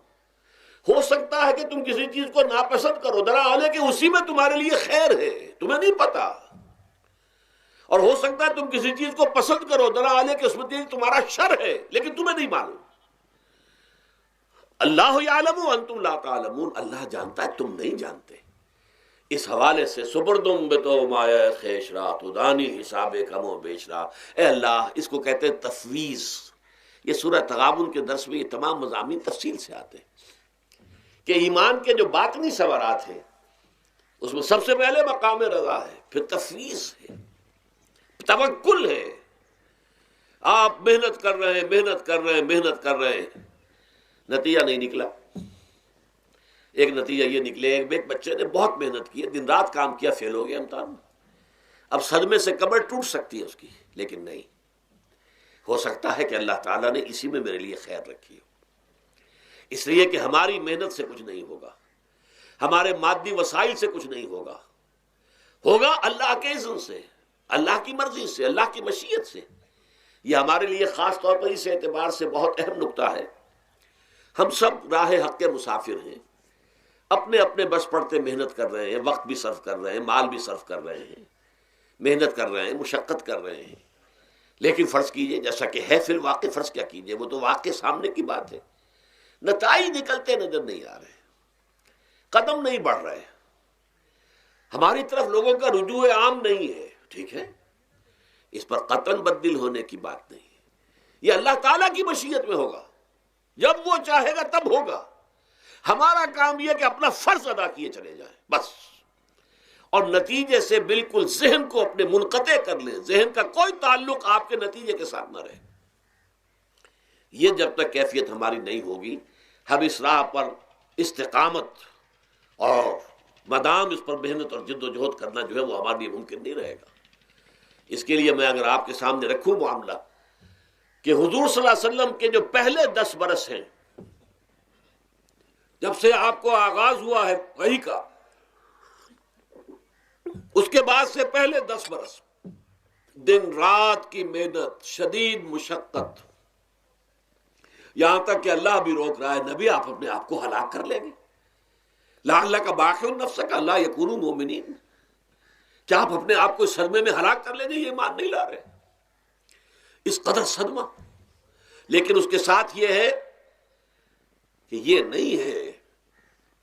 B: ہو سکتا ہے کہ تم کسی چیز کو ناپسند کرو، دراصل کہ اسی میں تمہارے لیے خیر ہے، تمہیں نہیں پتا، اور ہو سکتا ہے تم کسی چیز کو پسند کرو، دراصل کہ اس میں تمہارا شر ہے، لیکن تمہیں نہیں معلوم۔ اللہ یعلم وانتم لا تعلمون، اللہ جانتا ہے تم نہیں جانتے۔ اس حوالے سے سبردم بتو مایا خیش را تو دانی حساب کم و بیش را، اے اللہ، اس کو کہتے ہیں تفویض۔ یہ سورہ تغابن کے درس میں یہ تمام مضامین تفصیل سے آتے ہیں کہ ایمان کے جو باطنی ثمرات ہیں اس میں سب سے پہلے مقام رضا ہے، پھر تفویض ہے، توکل ہے۔ آپ محنت کر رہے ہیں، محنت کر رہے ہیں، محنت کر رہے ہیں، نتیجہ نہیں نکلا۔ ایک نتیجہ یہ نکلے، ایک بچے نے بہت محنت کی، دن رات کام کیا، فیل ہو گیا امتحان میں، اب صدمے سے کمر ٹوٹ سکتی ہے اس کی، لیکن نہیں، ہو سکتا ہے کہ اللہ تعالیٰ نے اسی میں میرے لیے خیر رکھی ہو، اس لیے کہ ہماری محنت سے کچھ نہیں ہوگا، ہمارے مادی وسائل سے کچھ نہیں ہوگا، ہوگا اللہ کے اذن سے، اللہ کی مرضی سے، اللہ کی مشیت سے۔ یہ ہمارے لیے خاص طور پر اس اعتبار سے بہت اہم نقطہ ہے، ہم سب راہ حق کے مسافر ہیں، اپنے اپنے بس پڑتے محنت کر رہے ہیں، وقت بھی صرف کر رہے ہیں، مال بھی صرف کر رہے ہیں، محنت کر رہے ہیں، مشقت کر رہے ہیں، لیکن فرض کیجئے جیسا کہ ہے فی الواقع، فرض کیا کیجئے، وہ تو واقع سامنے کی بات ہے، نتائج نکلتے نظر نہیں آ رہے، قدم نہیں بڑھ رہے، ہماری طرف لوگوں کا رجوع عام نہیں ہے، ٹھیک ہے، اس پر قطعاً بدل ہونے کی بات نہیں ہے، یہ اللہ تعالیٰ کی مشیت میں ہوگا، جب وہ چاہے گا تب ہوگا۔ ہمارا کام یہ کہ اپنا فرض ادا کیے چلے جائیں بس، اور نتیجے سے بالکل ذہن کو اپنے منقطع کر لیں، ذہن کا کوئی تعلق آپ کے نتیجے کے ساتھ نہ رہے۔ یہ جب تک کیفیت ہماری نہیں ہوگی، ہم اس راہ پر استقامت اور مدام اس پر محنت اور جد و جہد کرنا جو ہے وہ ہمارے لیے ممکن نہیں رہے گا۔ اس کے لیے میں اگر آپ کے سامنے رکھوں معاملہ کہ حضور صلی اللہ علیہ وسلم کے جو پہلے 10 برس ہیں، جب سے آپ کو آغاز ہوا ہے وحی کا، اس کے بعد سے پہلے 10 برس دن رات کی محنت، شدید مشقت، یہاں تک کہ اللہ بھی روک رہا ہے، نبی آپ اپنے آپ کو ہلاک کر لیں گے، لعلک باخع نفسک الا یکونوا مؤمنین، کیا آپ اپنے آپ کو اس صدمے میں ہلاک کر لیں گے، یہ ایمان نہیں لا رہے، اس قدر صدمہ۔ لیکن اس کے ساتھ یہ ہے کہ یہ نہیں ہے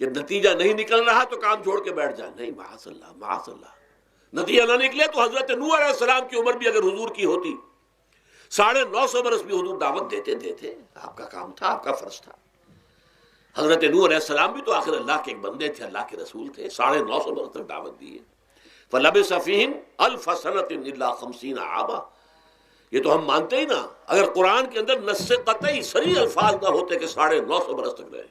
B: کہ نتیجہ نہیں نکل رہا تو کام چھوڑ کے بیٹھ جائیں، نہیں، معاذ اللہ، معاذ اللہ، نتیجہ نہ نکلے تو حضرت نوح علیہ السلام کی عمر بھی اگر حضور کی ہوتی، 950 برس بھی حضور دعوت دیتے، آپ کا کام تھا، آپ کا فرض تھا۔ حضرت نوح علیہ السلام بھی تو آخر اللہ کے ایک بندے تھے، اللہ کے رسول تھے، 950 برس تک دعوت دی ہے۔ فَلَبِثَ فِيهِمْ أَلْفَ سَنَةٍ إِلَّا 50 عَامًا، یہ تو ہم مانتے ہی نا، اگر قرآن کے اندر نص قطعی صریح الفاظ نہ ہوتے کہ 950 برس تک رہے،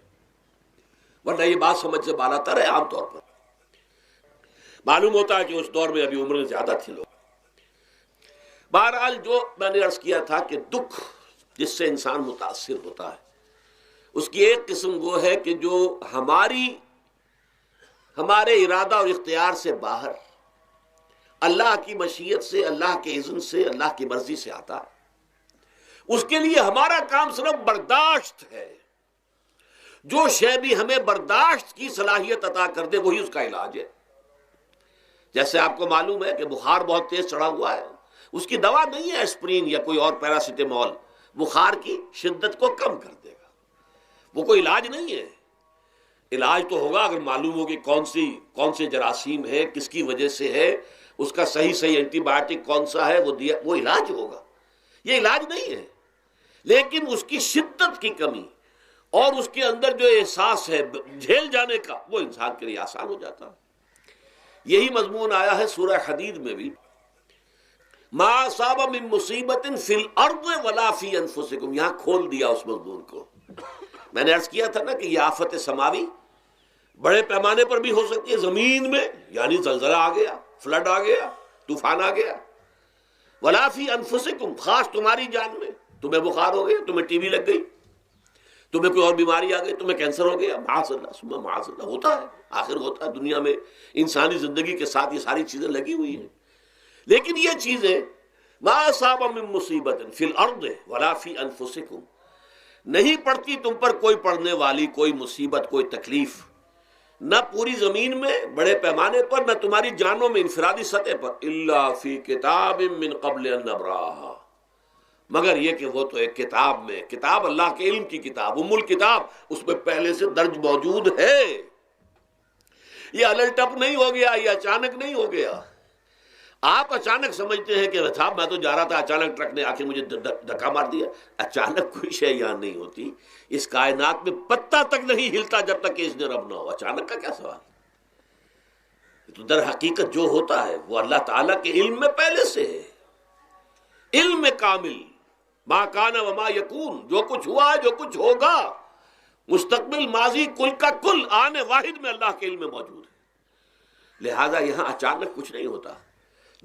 B: ورنہ یہ بات سمجھ سے بالا تر ہے۔ عام طور پر معلوم ہوتا ہے کہ اس دور میں ابھی عمریں زیادہ تھی لوگ۔ بہرحال جو میں نے عرض کیا تھا کہ دکھ جس سے انسان متاثر ہوتا ہے، اس کی ایک قسم وہ ہے کہ جو ہمارے ارادہ اور اختیار سے باہر، اللہ کی مشیت سے، اللہ کے اذن سے، اللہ کی مرضی سے آتا ہے، اس کے لیے ہمارا کام صرف برداشت ہے. جو شے بھی ہمیں برداشت کی صلاحیت عطا کر دے وہی اس کا علاج ہے. جیسے آپ کو معلوم ہے کہ بخار بہت تیز چڑھا ہوا ہے، اس کی دوا نہیں ہے اسپرین یا کوئی اور پیراسیٹامول، بخار کی شدت کو کم کر دے گا، وہ کوئی علاج نہیں ہے. علاج تو ہوگا اگر معلوم ہو کہ کون سے جراثیم ہے، کس کی وجہ سے ہے، اس کا صحیح اینٹی بایوٹک کون سا ہے، وہ علاج ہوگا. یہ علاج نہیں ہے. لیکن اس کی شدت کی کمی اور اس کے اندر جو احساس ہے جھیل جانے کا، وہ انسان کے لیے آسان ہو جاتا ہے. یہی مضمون آیا ہے سورہ حدید میں بھی، ما اصاب من مصیبت فی الارض ولا فی انفسکم. یہاں کھول دیا اس مضمون کو. میں نے عرض کیا تھا نا کہ یہ آفت سماوی بڑے پیمانے پر بھی ہو سکتی ہے، زمین میں یعنی زلزلہ آ گیا، فلڈ آ گیا، طوفان آ گیا. ولا فی انفسکم، خاص تمہاری جان میں. تمہیں بخار ہو گیا، تمہیں ٹی وی لگ گئی، تمہیں کوئی اور بیماری آ گئی، تمہیں کینسر ہو گیا، معاذ اللہ ثم معاذ اللہ. ہوتا ہے، آخر ہوتا ہے. دنیا میں انسانی زندگی کے ساتھ یہ ساری چیزیں لگی ہوئی ہیں. لیکن یہ چیزیں ما اصاب من مصیبت فی الارض ولا فی انفسکم، نہیں پڑتی تم پر کوئی پڑنے والی کوئی مصیبت، کوئی تکلیف، نہ پوری زمین میں بڑے پیمانے پر، نہ تمہاری جانوں میں انفرادی سطح پر، الا فی کتاب من قبل ان نبراها، مگر یہ کہ وہ تو ایک کتاب میں، کتاب اللہ کے علم کی کتاب، ام الکتاب، اس میں پہلے سے درج موجود ہے. یہ الٹ اپ نہیں ہو گیا، یہ اچانک نہیں ہو گیا. آپ اچانک سمجھتے ہیں کہ صاحب میں تو جا رہا تھا، اچانک ٹرک نے آ کے مجھے دھکا مار دیا. اچانک کوئی شے یہاں نہیں ہوتی. اس کائنات میں پتا تک نہیں ہلتا جب تک کہ اس نے رب نہ ہو. اچانک کا کیا سوال؟ تو در حقیقت جو ہوتا ہے وہ اللہ تعالیٰ کے علم میں پہلے سے ہے. علم کامل، ما کان وما یکون، جو کچھ ہوا ہے، جو کچھ ہوگا، مستقبل، ماضی، کل کا کل آنے واحد میں اللہ کے علم میں موجود ہے. لہذا یہاں اچانک کچھ نہیں ہوتا.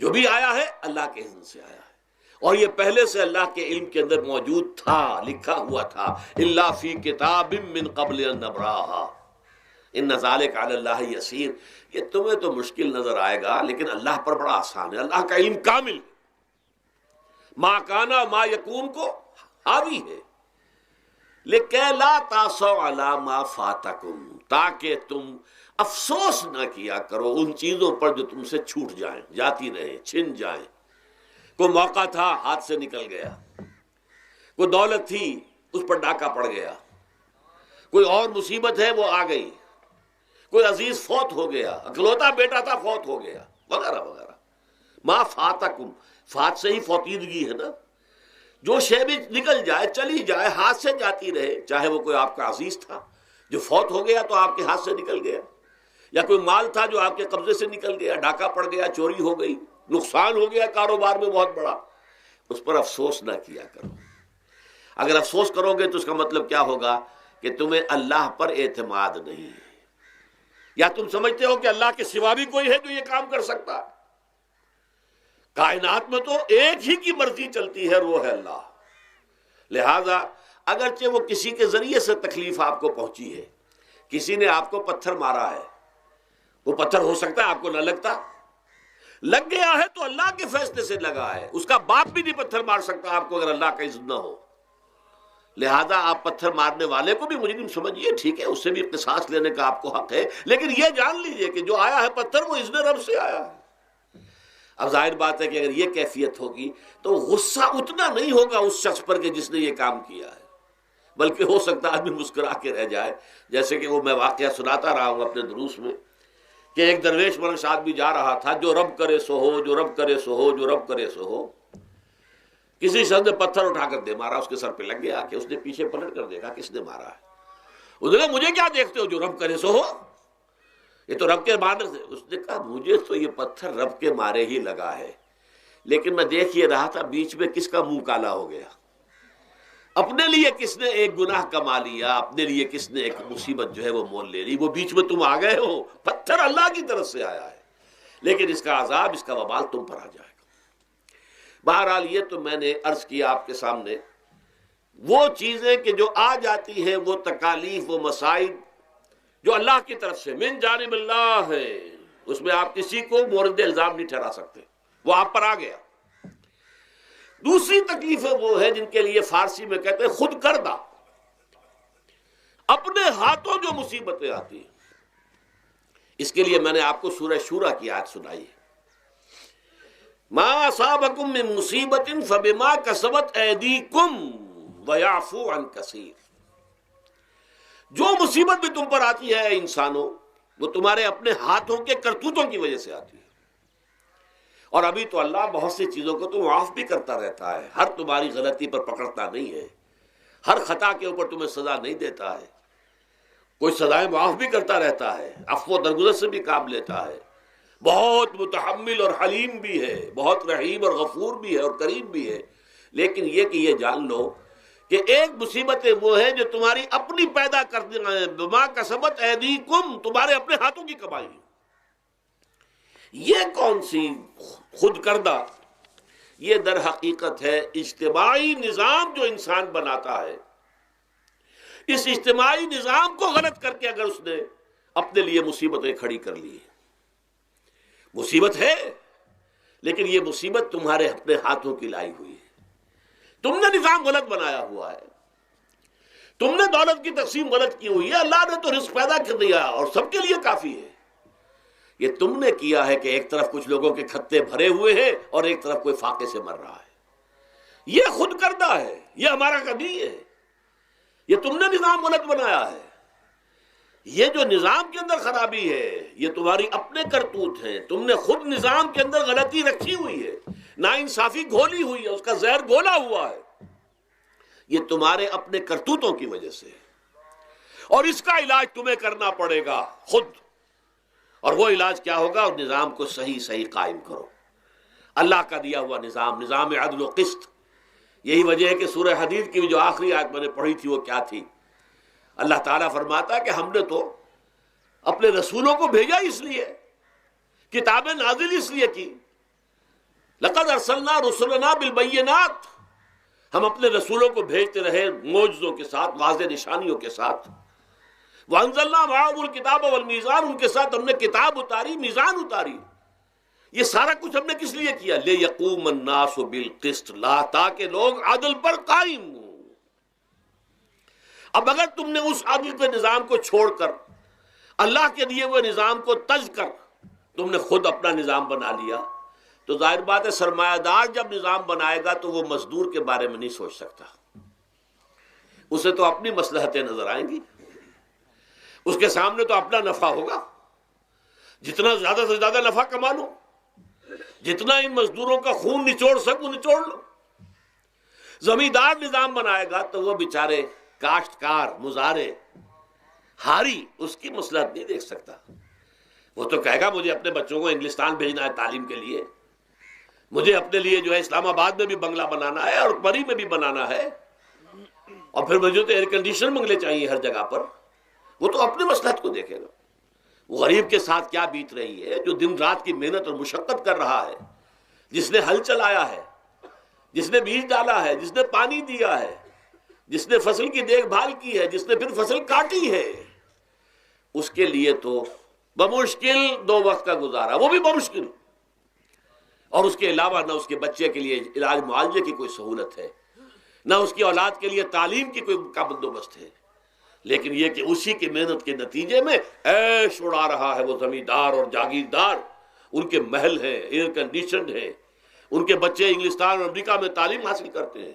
B: جو بھی آیا ہے اللہ کے اذن سے آیا ہے، اور یہ پہلے سے اللہ کے علم کے اندر موجود تھا، لکھا ہوا تھا. الا فی کتاب من قبل ان نبراها ان ذلک علی اللہ یسیر. یہ تمہیں تو مشکل نظر آئے گا لیکن اللہ پر بڑا آسان ہے. اللہ کا علم کامل ہے، ما کانا ما یکون کو حاوی ہے. لکہ لا تاسوا علی ما فاتکم، تاکہ تم افسوس نہ کیا کرو ان چیزوں پر جو تم سے چھوٹ جائیں، جاتی رہیں، چھن جائیں. کوئی موقع تھا ہاتھ سے نکل گیا، کوئی دولت تھی اس پر ڈاکہ پڑ گیا، کوئی اور مصیبت ہے وہ آ گئی، کوئی عزیز فوت ہو گیا، اکلوتا بیٹا تھا فوت ہو گیا، وغیرہ وغیرہ. ما فاتکم، فات سے ہی فوتیدگی ہے نا. جو شے بھی نکل جائے، چلی جائے، ہاتھ سے جاتی رہے، چاہے وہ کوئی آپ کا عزیز تھا جو فوت ہو گیا تو آپ کے ہاتھ سے نکل گیا، یا کوئی مال تھا جو آپ کے قبضے سے نکل گیا، ڈاکہ پڑ گیا، چوری ہو گئی، نقصان ہو گیا کاروبار میں بہت بڑا، اس پر افسوس نہ کیا کرو. اگر افسوس کرو گے تو اس کا مطلب کیا ہوگا کہ تمہیں اللہ پر اعتماد نہیں ہے، یا تم سمجھتے ہو کہ اللہ کے سوا بھی کوئی ہے جو یہ کام کر سکتا ہے. کائنات میں تو ایک ہی کی مرضی چلتی ہے، وہ ہے اللہ. لہذا اگرچہ وہ کسی کے ذریعے سے تکلیف آپ کو پہنچی ہے، کسی نے آپ کو پتھر مارا ہے، وہ پتھر ہو سکتا ہے آپ کو نہ لگتا، لگ گیا ہے تو اللہ کے فیصلے سے لگا ہے. اس کا باپ بھی نہیں پتھر مار سکتا آپ کو اگر اللہ کا اذن نہ ہو. لہذا آپ پتھر مارنے والے کو بھی مجرم سمجھیے، ٹھیک ہے، اس سے بھی قصاص لینے کا آپ کو حق ہے، لیکن یہ جان لیجئے کہ جو آیا ہے پتھر وہ اذن رب سے آیا ہے. اب ظاہر بات ہے کہ اگر یہ کیفیت ہوگی تو غصہ اتنا نہیں ہوگا اس شخص پر کہ جس نے یہ کام کیا ہے، بلکہ ہو سکتا ہے آدمی مسکرا کے رہ جائے. جیسے کہ وہ میں واقعہ سناتا رہا ہوں اپنے دروس میں کہ ایک درویش منش آدمی جا رہا تھا، جو رب کرے سو ہو، جو رب کرے سو ہو، جو رب کرے سو ہو. کسی شخص نے پتھر اٹھا کر دے مارا، اس کے سر پہ لگ گیا کہ اس نے پیچھے پلٹ کر دیکھا کس نے مارا ہے. اس نے کہا مجھے کیا دیکھتے ہو، جو رب کرے سو ہو، یہ تو رب کے مارنے سے. اس نے کہا مجھے تو یہ پتھر رب کے مارے ہی لگا ہے، لیکن میں دیکھ یہ رہا تھا بیچ میں کس کا منہ کالا ہو گیا، اپنے لیے کس نے ایک گناہ کما لیا، اپنے لیے کس نے ایک مصیبت جو ہے وہ مول لے لی، وہ بیچ میں تم آ گئے ہو. پتھر اللہ کی طرف سے آیا ہے، لیکن اس کا عذاب، اس کا وبال تم پر آ جائے گا. بہرحال یہ تو میں نے عرض کیا آپ کے سامنے، وہ چیزیں کہ جو آ جاتی ہیں، وہ تکالیف، وہ مصائب جو اللہ کی طرف سے من جانب اللہ ہے، اس میں آپ کسی کو مورد الزام نہیں ٹھہرا سکتے، وہ آپ پر آ گیا. دوسری تکلیفیں وہ ہیں جن کے لیے فارسی میں کہتے ہیں خود کردہ، اپنے ہاتھوں جو مصیبتیں آتی ہیں. اس کے لیے میں نے آپ کو سورہ شورى کی آیت سنائی ہے، ما اصابکم من مصیبت فبما کسبت ایدیکم ویعفو عن کثیر. جو مصیبت بھی تم پر آتی ہے انسانوں، وہ تمہارے اپنے ہاتھوں کے کرتوتوں کی وجہ سے آتی ہے. اور ابھی تو اللہ بہت سی چیزوں کو تو معاف بھی کرتا رہتا ہے، ہر تمہاری غلطی پر پکڑتا نہیں ہے، ہر خطا کے اوپر تمہیں سزا نہیں دیتا ہے، کوئی سزائیں معاف بھی کرتا رہتا ہے، عفو و درگزر سے بھی کام لیتا ہے، بہت متحمل اور حلیم بھی ہے، بہت رحیم اور غفور بھی ہے اور کریم بھی ہے. لیکن یہ کہ یہ جان لو کہ ایک مصیبتیں وہ ہیں جو تمہاری اپنی پیدا کرتی ہیں، بما کسبت ایدیکم، تمہارے اپنے ہاتھوں کی کمائی. یہ کون سی خود کردہ؟ یہ در حقیقت ہے اجتماعی نظام جو انسان بناتا ہے. اس اجتماعی نظام کو غلط کر کے اگر اس نے اپنے لیے مصیبتیں کھڑی کر لی. مصیبت ہے لیکن یہ مصیبت تمہارے اپنے ہاتھوں کی لائی ہوئی ہے. تم نے نظام غلط بنایا ہوا ہے، تم نے دولت کی تقسیم غلط کی ہوئی ہے. اللہ نے تو رزق پیدا کر دیا اور سب کے لیے کافی ہے. یہ تم نے کیا ہے کہ ایک طرف کچھ لوگوں کے کھتے بھرے ہوئے ہیں اور ایک طرف کوئی فاقے سے مر رہا ہے. یہ خود کردہ ہے، یہ ہمارا کبھی ہے. یہ تم نے نظام غلط بنایا ہے. یہ جو نظام کے اندر خرابی ہے یہ تمہاری اپنے کرتوت ہیں. تم نے خود نظام کے اندر غلطی رکھی ہوئی ہے، ناانصافی گھولی ہوئی ہے، اس کا زہر گھولا ہوا ہے. یہ تمہارے اپنے کرتوتوں کی وجہ سے، اور اس کا علاج تمہیں کرنا پڑے گا خود. اور وہ علاج کیا ہوگا؟ اور نظام کو صحیح قائم کرو. اللہ کا دیا ہوا نظام عدل و قسط. یہی وجہ ہے کہ سورہ حدید کی جو آخری آیت میں نے پڑھی تھی وہ کیا تھی؟ اللہ تعالیٰ فرماتا کہ ہم نے تو اپنے رسولوں کو بھیجا اس لیے، کتابیں نازل اس لیے کی. لقد ارسلنا رسلنا بالبینات، ہم اپنے رسولوں کو بھیجتے رہے معجزوں کے ساتھ، واضح نشانیوں کے ساتھ. وانزلنا معهم الکتاب والمیزان، ان کے ساتھ ہم نے کتاب اتاری، میزان اتاری. یہ سارا کچھ ہم نے کس لیے کیا؟ لیقوم الناس بالقسط، تاکہ لوگ عدل پر قائم ہوں. اب اگر تم نے اس عدل کے نظام کو چھوڑ کر اللہ کے دیے ہوئے نظام کو تج کر تم نے خود اپنا نظام بنا لیا، تو ظاہر بات ہے سرمایہ دار جب نظام بنائے گا تو وہ مزدور کے بارے میں نہیں سوچ سکتا. اسے تو اپنی مصلحتیں نظر آئیں گی، اس کے سامنے تو اپنا نفع ہوگا. جتنا زیادہ سے زیادہ نفع کما لو، جتنا ان مزدوروں کا خون نچوڑ سکو نچوڑ لو. زمیندار نظام بنائے گا تو وہ بیچارے کاشتکار مزارع ہاری اس کی مصلحت نہیں دیکھ سکتا. وہ تو کہے گا مجھے اپنے بچوں کو انگلستان بھیجنا ہے تعلیم کے لیے، مجھے اپنے لیے جو ہے اسلام آباد میں بھی بنگلہ بنانا ہے اور پری میں بھی بنانا ہے، اور پھر مجھے تو ایئر کنڈیشن بنگلے چاہیے ہر جگہ پر. وہ تو اپنی مصلحت کو دیکھے گا. وہ غریب کے ساتھ کیا بیت رہی ہے جو دن رات کی محنت اور مشقت کر رہا ہے، جس نے ہل چلایا ہے، جس نے بیج ڈالا ہے، جس نے پانی دیا ہے، جس نے فصل کی دیکھ بھال کی ہے، جس نے پھر فصل کاٹی ہے. اس کے لیے تو بمشکل 2 وقت کا گزارا، وہ بھی بمشکل. اور اس کے علاوہ نہ اس کے بچے کے لیے علاج معالجے کی کوئی سہولت ہے، نہ اس کی اولاد کے لیے تعلیم کی کوئی کا بندوبست ہے. لیکن یہ کہ اسی کی محنت کے نتیجے میں عیش اڑا رہا ہے وہ زمیندار اور جاگیردار. ان کے محل ہیں، ایئر کنڈیشنڈ ہیں، ان کے بچے انگلستان اور امریکہ میں تعلیم حاصل کرتے ہیں.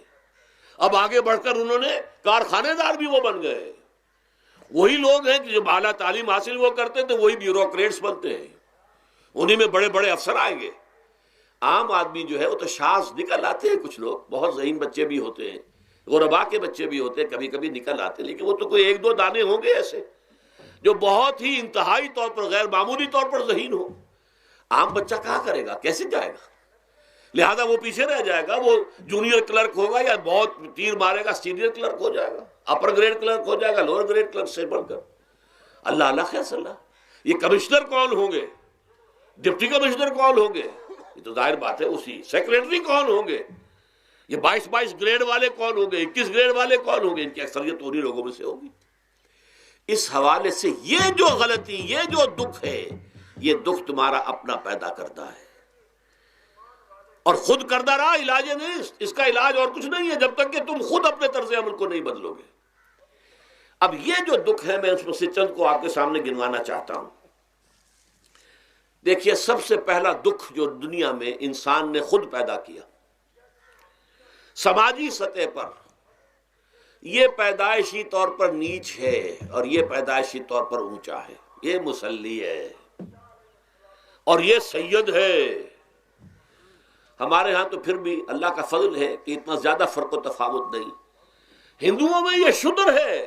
B: اب آگے بڑھ کر انہوں نے کارخانے دار بھی وہ بن گئے. وہی لوگ ہیں کہ جو اعلیٰ تعلیم حاصل وہ کرتے تھے وہی بیوروکریٹس بنتے ہیں، انہی میں بڑے بڑے افسر آئیں گے. عام آدمی جو ہے وہ تو شاذ نکل آتے ہیں. کچھ لوگ بہت ذہین بچے بھی ہوتے ہیں، غربا کے بچے بھی ہوتے ہیں، کبھی کبھی نکل آتے، لیکن وہ تو کوئی 1-2 دانے ہوں گے ایسے جو بہت ہی انتہائی طور پر غیر معمولی طور پر ذہین ہو. عام بچہ کہاں کرے گا، کیسے جائے گا؟ لہذا وہ پیچھے رہ جائے گا. وہ جونیئر کلرک ہوگا یا بہت تیر مارے گا سینئر کلرک ہو جائے گا، اپر گریڈ کلرک ہو جائے گا لوور گریڈ کلرک سے بڑھ کر. اللہ خیر صلی اللہ. یہ کمشنر کون ہوں گے، ڈپٹی کمشنر کون ہوں گے؟ یہ تو ظاہر بات ہے اسی. سیکریٹری کون ہوں گے؟ یہ 22 گریڈ والے کون ہوں گے، 21 گریڈ والے کون ہوں گے؟ ان کی اکثریت انہی لوگوں میں سے ہوگی. اس حوالے سے یہ جو غلطی، یہ جو دکھ ہے، یہ دکھ تمہارا اپنا پیدا کرتا ہے. اور خود کردہ رہا علاج نہیں، اس کا علاج اور کچھ نہیں ہے جب تک کہ تم خود اپنے طرز عمل کو نہیں بدلو گے۔ اب یہ جو دکھ ہے میں اس میں سے چند کو آپ کے سامنے گنوانا چاہتا ہوں۔ دیکھیے، سب سے پہلا دکھ جو دنیا میں انسان نے خود پیدا کیا سماجی سطح پر، یہ پیدائشی طور پر نیچ ہے اور یہ پیدائشی طور پر اونچا ہے۔ یہ مسلی ہے اور یہ سید ہے۔ ہمارے ہاں تو پھر بھی اللہ کا فضل ہے کہ اتنا زیادہ فرق و تفاوت نہیں۔ ہندوؤں میں یہ شودر ہے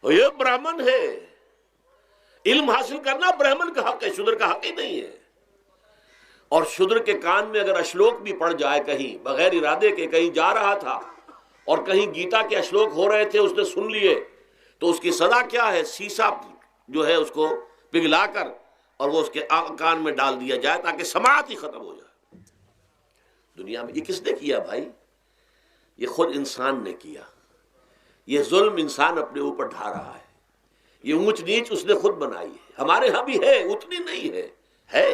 B: اور یہ برہمن ہے۔ علم حاصل کرنا برہمن کا حق ہے، شودر کا حق ہی نہیں ہے۔ اور شودر کے کان میں اگر اشلوک بھی پڑ جائے کہیں بغیر ارادے کے، کہیں جا رہا تھا اور کہیں گیتا کے اشلوک ہو رہے تھے، اس نے سن لیے، تو اس کی سزا کیا ہے؟ سیسا جو ہے اس کو پگھلا کر اور وہ اس کے کان میں ڈال دیا جائے تاکہ سماعت ہی ختم ہو جائے۔ دنیا میں یہ کس نے کیا بھائی؟ یہ خود انسان نے کیا۔ یہ ظلم انسان اپنے اوپر ڈھا رہا ہے، یہ اونچ نیچ اس نے خود بنائی ہے۔ ہمارے ہاں بھی ہے، اتنی نہیں ہے۔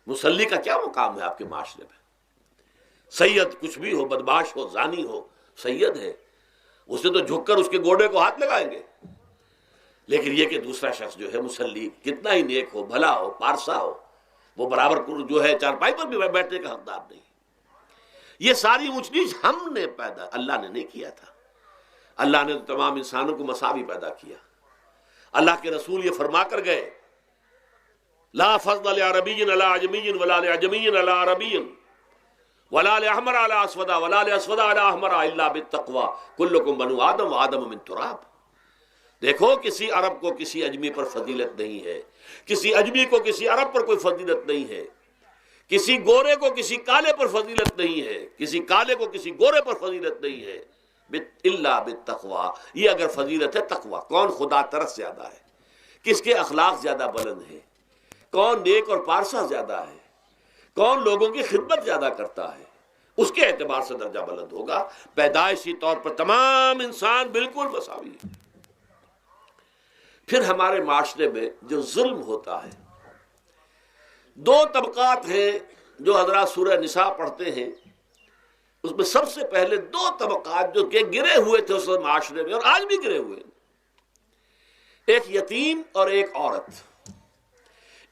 B: مسلی کا کیا مقام ہے آپ کے معاشرے میں؟ سید کچھ بھی ہو، بدمعاش ہو، زانی ہو، سید ہے، اسے تو جھک کر اس کے گوڑے کو ہاتھ لگائیں گے۔ لیکن یہ کہ دوسرا شخص جو ہے مسلی، کتنا ہی نیک ہو، بھلا ہو، پارسا ہو، وہ برابر جو ہے چارپائی پر بھی بیٹھنے کا حقدار نہیں۔ یہ ساری اونچ نیچ ہم نے پیدا، اللہ نے نہیں کیا تھا۔ اللہ نے تو تمام انسانوں کو مساوی پیدا کیا۔ اللہ کے رسول یہ فرما کر گئے، لا فضل لعربی علی عجمی ولا لعجمی علی عربی ولا لأحمر علی اسود ولا لأسود علی احمر الا بالتقوی کلکم بنو آدم وآدم من تراب۔ دیکھو، کسی عرب کو کسی اجمی پر فضیلت نہیں ہے، کسی اجمی کو کسی عرب پر کوئی فضیلت نہیں ہے، کسی گورے کو کسی کالے پر فضیلت نہیں ہے، کسی کالے کو کسی گورے پر فضیلت نہیں ہے، الا بالتقوی۔ یہ اگر فضیلت ہے تقوی، کون خدا ترس زیادہ ہے، کس کے اخلاق زیادہ بلند ہے، کون نیک اور پارسا زیادہ ہے، کون لوگوں کی خدمت زیادہ کرتا ہے، اس کے اعتبار سے درجہ بلند ہوگا۔ پیدائشی طور پر تمام انسان بالکل مساوی ہے۔ پھر ہمارے معاشرے میں جو ظلم ہوتا ہے، دو طبقات ہیں جو حضرات سورہ نساء پڑھتے ہیں، اس میں سب سے پہلے دو طبقات جو کہ گرے ہوئے تھے اس معاشرے میں اور آج بھی گرے ہوئے ہیں، ایک یتیم اور ایک عورت۔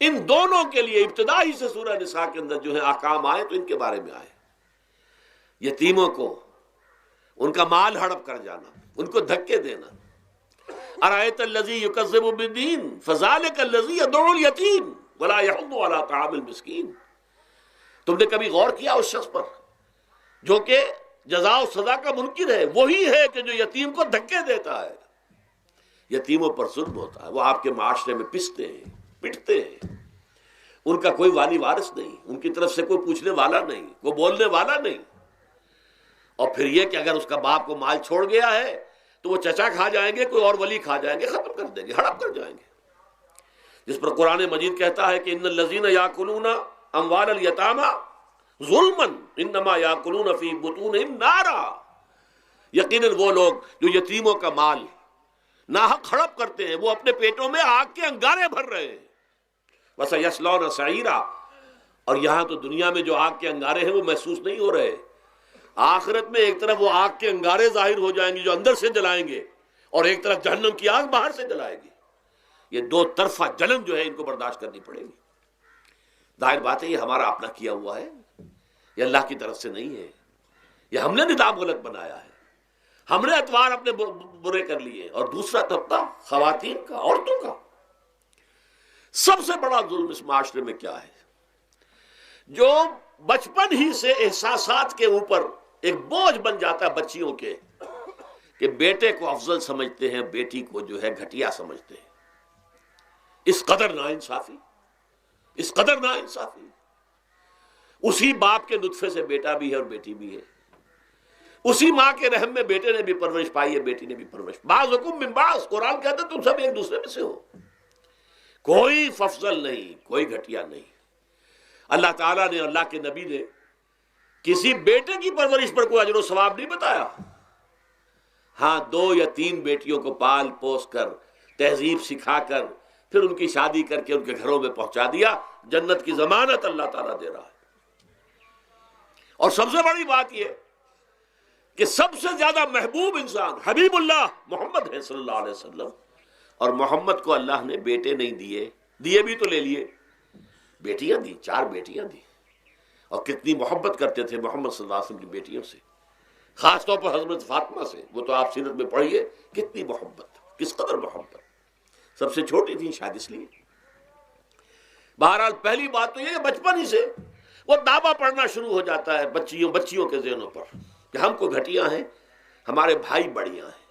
B: ان دونوں کے لیے ابتدائی سے سورہ نساء کے اندر جو ہے احکام آئے تو ان کے بارے میں آئے۔ یتیموں کو ان کا مال ہڑپ کر جانا، ان کو دھکے دینا۔ ارأیت الذی یکذب بالدین فذلک الذی یدعو الیتیم ولا یحض علی طعام المسکین۔ تم نے کبھی غور کیا اس شخص پر جو کہ جزا و سزا کا منکر ہے؟ وہی ہے کہ جو یتیم کو دھکے دیتا ہے۔ یتیموں پر ظلم ہوتا ہے، وہ آپ کے معاشرے میں پستے ہیں، پٹتے ہیں، ان کا کوئی والی وارث نہیں، ان کی طرف سے کوئی پوچھنے والا نہیں، کوئی بولنے والا نہیں۔ اور پھر یہ کہ اگر اس کا باپ کو مال چھوڑ گیا ہے تو وہ چچا کھا جائیں گے، کوئی اور ولی کھا جائیں گے، ختم کر دیں گے، ہڑپ کر جائیں گے۔ جس پر قرآن مجید کہتا ہے کہ ان الذین یاکلون اموال الیتامی ظلما انما یاکلون فی بطونہم نارا۔ یقیناً وہ لوگ جو یتیموں کا مال ناحق ہڑپ کرتے ہیں، وہ اپنے پیٹوں میں آگ کے انگارے بھر رہے ہیں۔ وَسَيَصْلَوْنَ سَعِيرًا۔ اور یہاں تو دنیا میں جو آگ کے انگارے ہیں وہ محسوس نہیں ہو رہے، آخرت میں ایک طرف وہ آگ کے انگارے ظاہر ہو جائیں گے جو اندر سے جلائیں گے، اور ایک طرف جہنم کی آگ باہر سے جلائے گی۔ یہ دو طرفہ جلن جو ہے ان کو برداشت کرنی پڑے گی۔ ظاہر بات ہے یہ ہمارا اپنا کیا ہوا ہے، یہ اللہ کی طرف سے نہیں ہے، یہ ہم نے نظام غلط بنایا ہے، ہم نے اتوار اپنے برے کر لیے۔ اور دوسرا طبقہ خواتین کا، عورتوں کا۔ سب سے بڑا ظلم اس معاشرے میں کیا ہے؟ جو بچپن ہی سے احساسات کے اوپر ایک بوجھ بن جاتا ہے بچیوں کے، کہ بیٹے کو افضل سمجھتے ہیں، بیٹی کو جو ہے گھٹیا سمجھتے ہیں۔ اس قدر ناانصافی، اس قدر ناانصافی۔ اسی باپ کے نطفے سے بیٹا بھی ہے اور بیٹی بھی ہے، اسی ماں کے رحم میں بیٹے نے بھی پرورش پائی ہے، بیٹی نے بھی پرورش۔ بعضکم من بعض، قرآن کہتا ہے تم سب ایک دوسرے میں سے ہو، کوئی افضل نہیں، کوئی گھٹیا نہیں۔ اللہ تعالیٰ نے، اللہ کے نبی نے کسی بیٹے کی پرورش پر کوئی اجر و ثواب نہیں بتایا۔ ہاں، 2 یا 3 بیٹیوں کو پال پوس کر، تہذیب سکھا کر، پھر ان کی شادی کر کے ان کے گھروں میں پہنچا دیا، جنت کی ضمانت اللہ تعالیٰ دے رہا ہے۔ اور سب سے بڑی بات یہ کہ سب سے زیادہ محبوب انسان حبیب اللہ محمد ہے صلی اللہ علیہ وسلم، اور محمد کو اللہ نے بیٹے نہیں دیے بھی تو لے لیے، بیٹیاں دی، 4 بیٹیاں دی، اور کتنی محبت کرتے تھے محمد صلی اللہ علیہ وسلم کی بیٹیوں سے، خاص طور پر حضرت فاطمہ سے، وہ تو آپ سیرت میں پڑھیے کتنی محبت، کس قدر محبت، سب سے چھوٹی تھی شاید اس لیے۔ بہرحال پہلی بات تو یہ کہ بچپن ہی سے وہ دعویٰ پڑھنا شروع ہو جاتا ہے بچیوں کے ذہنوں پر کہ ہم کو گھٹیا ہیں، ہمارے بھائی بڑھیاں ہیں،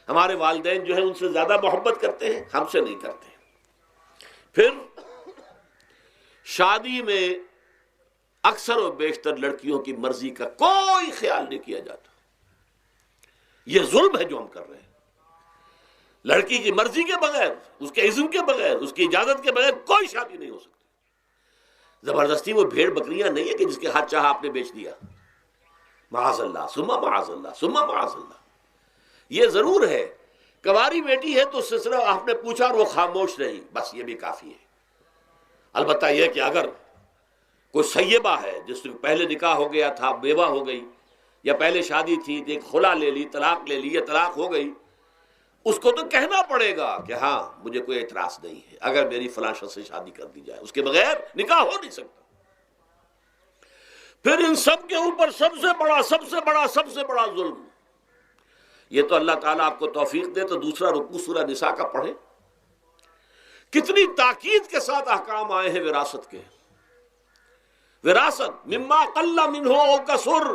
B: ہمارے والدین جو ہیں ان سے زیادہ محبت کرتے ہیں، ہم سے نہیں کرتے۔ پھر شادی میں اکثر و بیشتر لڑکیوں کی مرضی کا کوئی خیال نہیں کیا جاتا، یہ ظلم ہے جو ہم کر رہے ہیں۔ لڑکی کی مرضی کے بغیر، اس کے اذن کے بغیر، اس کی اجازت کے بغیر کوئی شادی نہیں ہو سکتی۔ زبردستی وہ بھیڑ بکریاں نہیں ہے کہ جس کے ہاتھ چاہا آپ نے بیچ دیا، معاذ اللہ ثم معاذ اللہ ثم معاذ اللہ۔ یہ ضرور ہے کنواری بیٹی ہے تو اس سے صرف آپ نے پوچھا اور وہ خاموش رہی، بس یہ بھی کافی ہے۔ البتہ یہ کہ اگر کوئی سیبہ ہے جس سے پہلے نکاح ہو گیا تھا، بیوہ ہو گئی، یا پہلے شادی تھی ایک خلا لے لی، طلاق لے لی، یا طلاق ہو گئی، اس کو تو کہنا پڑے گا کہ ہاں مجھے کوئی اعتراض نہیں ہے اگر میری فلاں شخص سے شادی کر دی جائے، اس کے بغیر نکاح ہو نہیں سکتا۔ پھر ان سب کے اوپر سب سے بڑا ظلم، یہ تو اللہ تعالیٰ آپ کو توفیق دے تو دوسرا رکوع سورہ نساء کا پڑھیں، کتنی تاکید کے ساتھ احکام آئے ہیں وراثت کے۔ وراثت مما قل منہ او کثر،